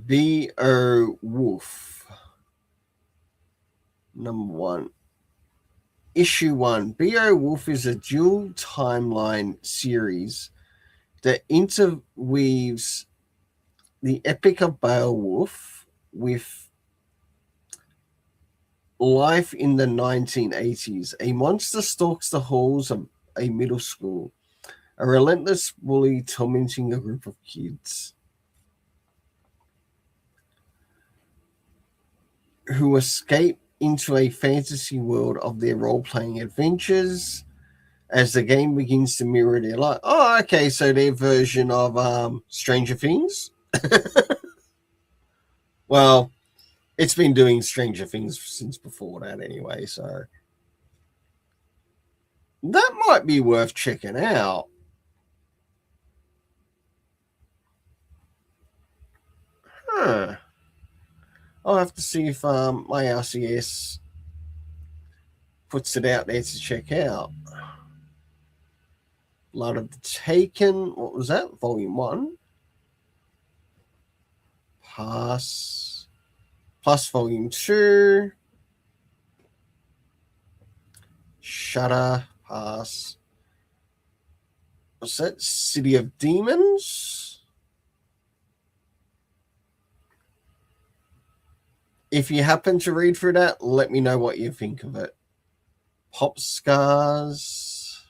B.O. Wolf. Number 1. Issue 1. B.O. Wolf is a dual timeline series that interweaves the epic of Beowulf with life in the 1980s. A monster stalks the halls of a middle school, a relentless bully tormenting a group of kids who escape into a fantasy world of their role-playing adventures as the game begins to mirror their life. Oh, okay, so their version of Stranger Things. Well, it's been doing Stranger Things since before that anyway, so that might be worth checking out. Huh. I'll have to see if my RCS puts it out there to check out. Blood of the Taken. What was that? Volume 1. Plus Volume 2. Shutter. Pass. What's that? City of Demons. if you happen to read through that, let me know what you think of it. Pop Scars,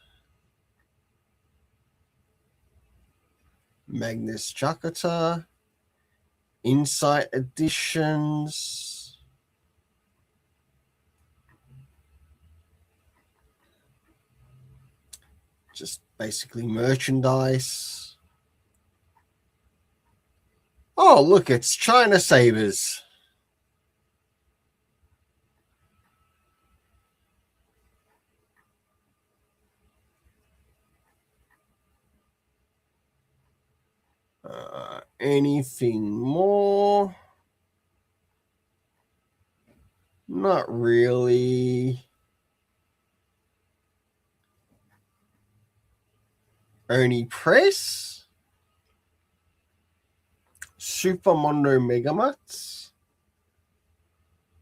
Magnus Chakata, Insight Editions, just basically merchandise. Oh, look, it's China Sabers. Anything more? Not really. Oni Press, Super Mondo Megamats.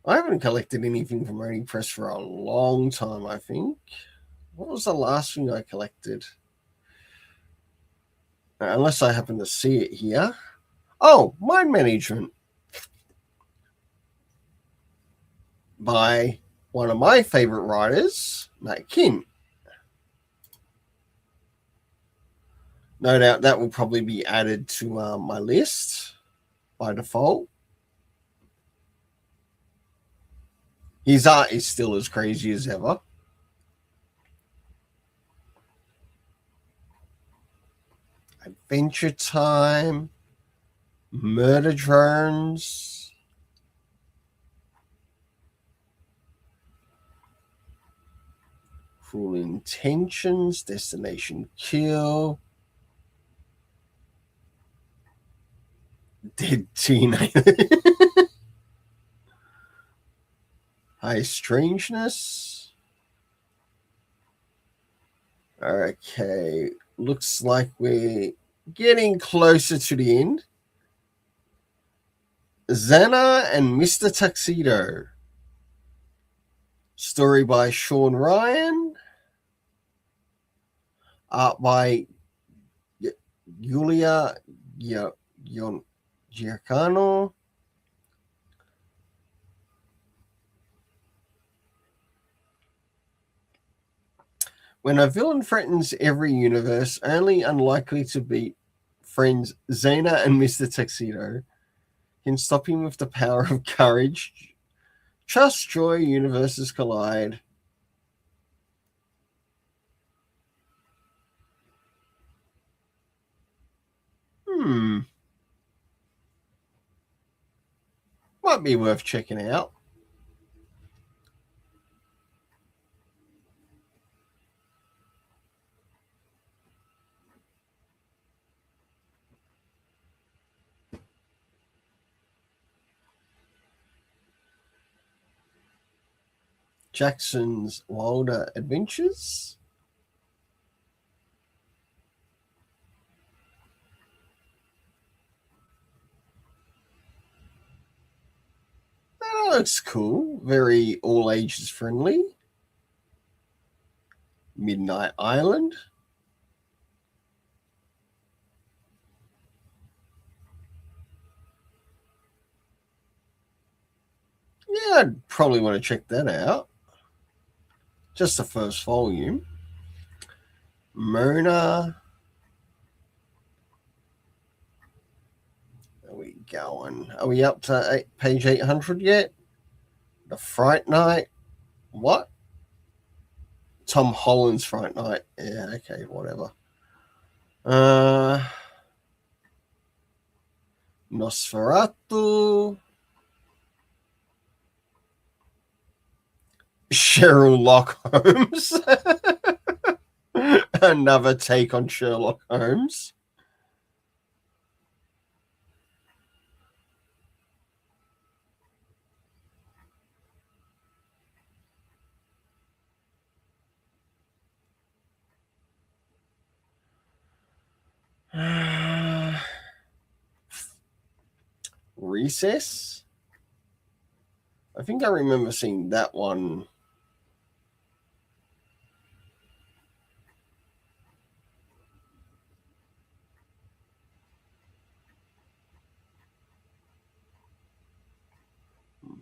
I haven't collected anything from Oni Press for a long time, I think. What was the last thing I collected? Unless I happen to see it here. Oh, Mind Management by one of my favorite writers, Matt Kin. No doubt that will probably be added to my list by default. His art is still as crazy as ever. Adventure Time, Murder Drones, Cruel Intentions, Destination Kill, Dead Teenager, High Strangeness. Okay, looks like we're getting closer to the end. Xana and Mr. Tuxedo. Story by Sean Ryan. Art by Yulia Giacano. When a villain threatens every universe, only unlikely to beat friends Xena and Mr. Tuxedo can stop him with the power of courage. Trust, joy, universes collide. Might be worth checking out. Jackson's Wilder Adventures. That looks cool. Very all ages friendly. Midnight Island. Yeah, I'd probably want to check that out. Just the first volume. Mona. Are we going? Are we up to page 800 yet? The Fright Night. What? Tom Holland's Fright Night. Yeah, okay, whatever. Nosferatu. Sherlock Holmes. Another take on Sherlock Holmes. Recess. I think I remember seeing that one.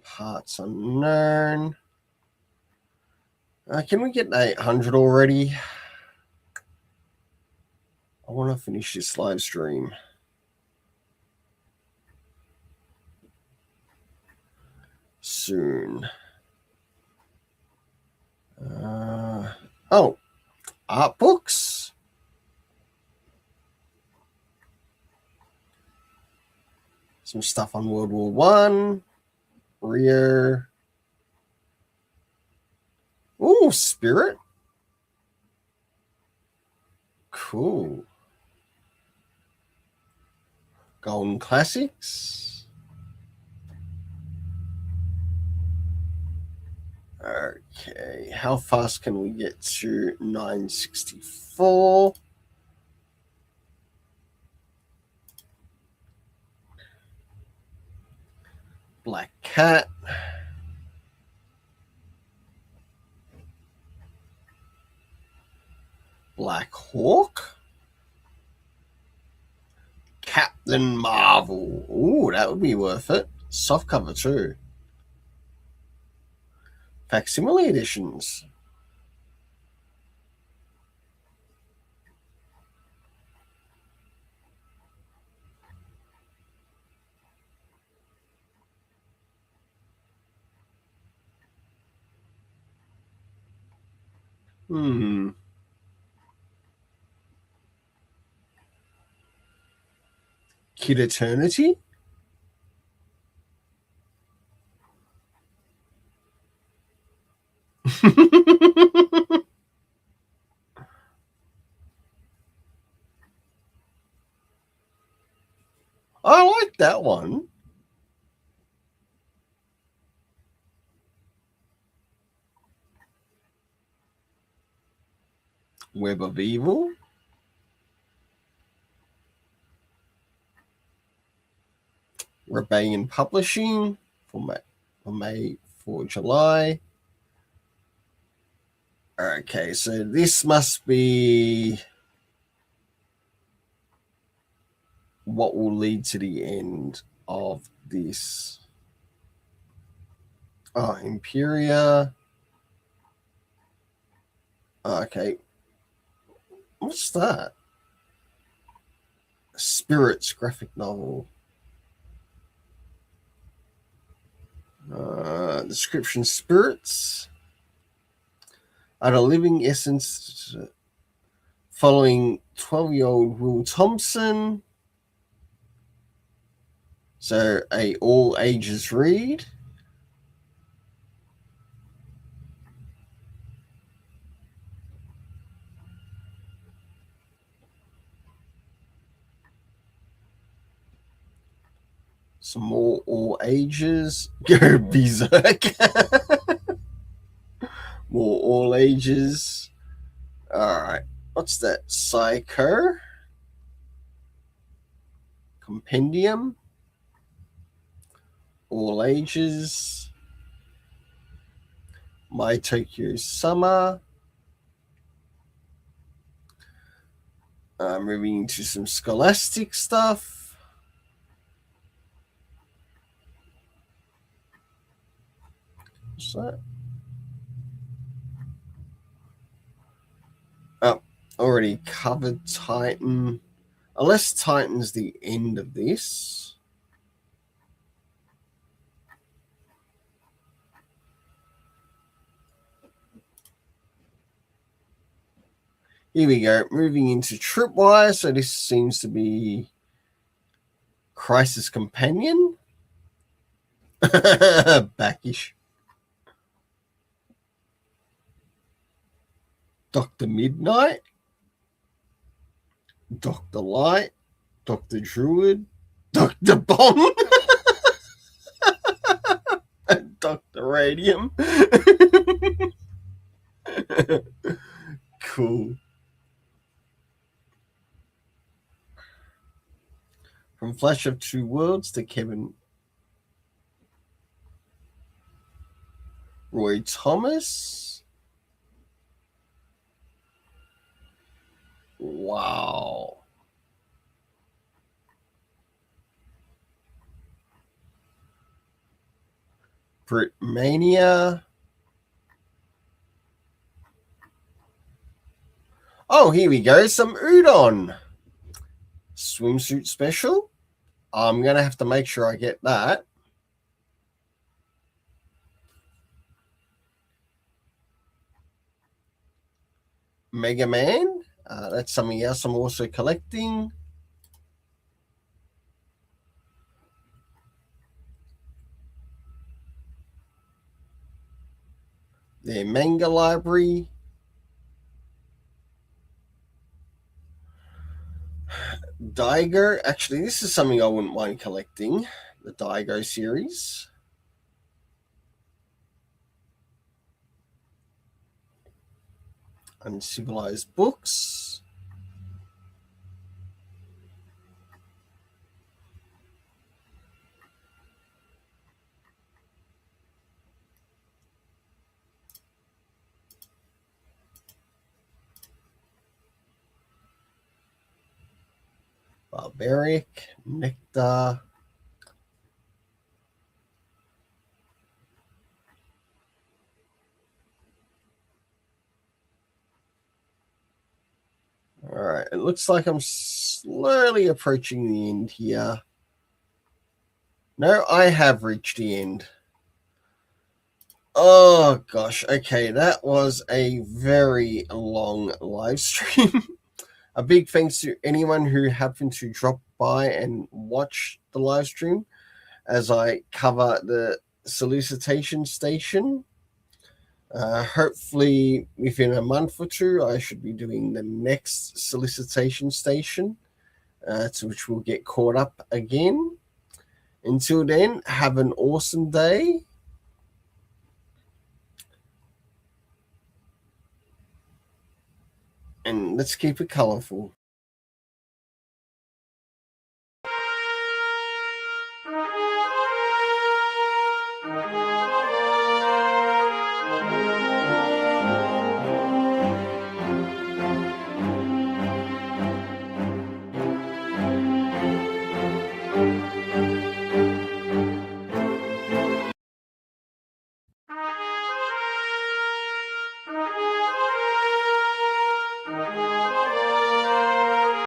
Parts unknown. Can we get 800 already? I want to finish this live stream. Soon. Art books. Some stuff on World War One. Rio. Ooh, Spirit. Cool. Golden Classics. Okay, how fast can we get to 964? Black Cat. Black Hawk. Captain Marvel. Ooh, that would be worth it. Soft cover too. Facsimile editions. Kid Eternity. I like that one. Web of Evil. Rebellion Publishing for May for July. Okay, so this must be what will lead to the end of this. Oh, Imperia. Okay. What's that? Spirits graphic novel. Description: Spirits are a living essence following 12-year-old Will Thompson. So a all ages read. Some more all ages. Go berserk. More all ages. All right. What's that? Psycho. Compendium. All ages. My Tokyo Summer. Moving into some scholastic stuff. What's that? Oh, already covered Titan. Unless Titan's the end of this. Here we go. Moving into Tripwire. So this seems to be Crisis Companion. Backish. Dr. Midnight. Dr. Light. Dr. Druid. Dr. Bomb. And Dr. Radium. Cool. From Flash of Two Worlds to Kevin Roy Thomas. Wow. Britmania. Oh, here we go. Some udon. Swimsuit special. I'm going to have to make sure I get that. Mega Man. That's something else I'm also collecting. Their manga library. Daigo. Actually, this is something I wouldn't mind collecting. The Daigo series. Uncivilized books. Barbaric. Nectar. All right, it looks like I'm slowly approaching the end here. No, I have reached the end. Oh gosh, okay, that was a very long live stream. A big thanks to anyone who happened to drop by and watch the live stream as I cover the solicitation station. Hopefully, within a month or two, I should be doing the next solicitation station, to which we'll get caught up again. Until then, have an awesome day. And let's keep it colorful.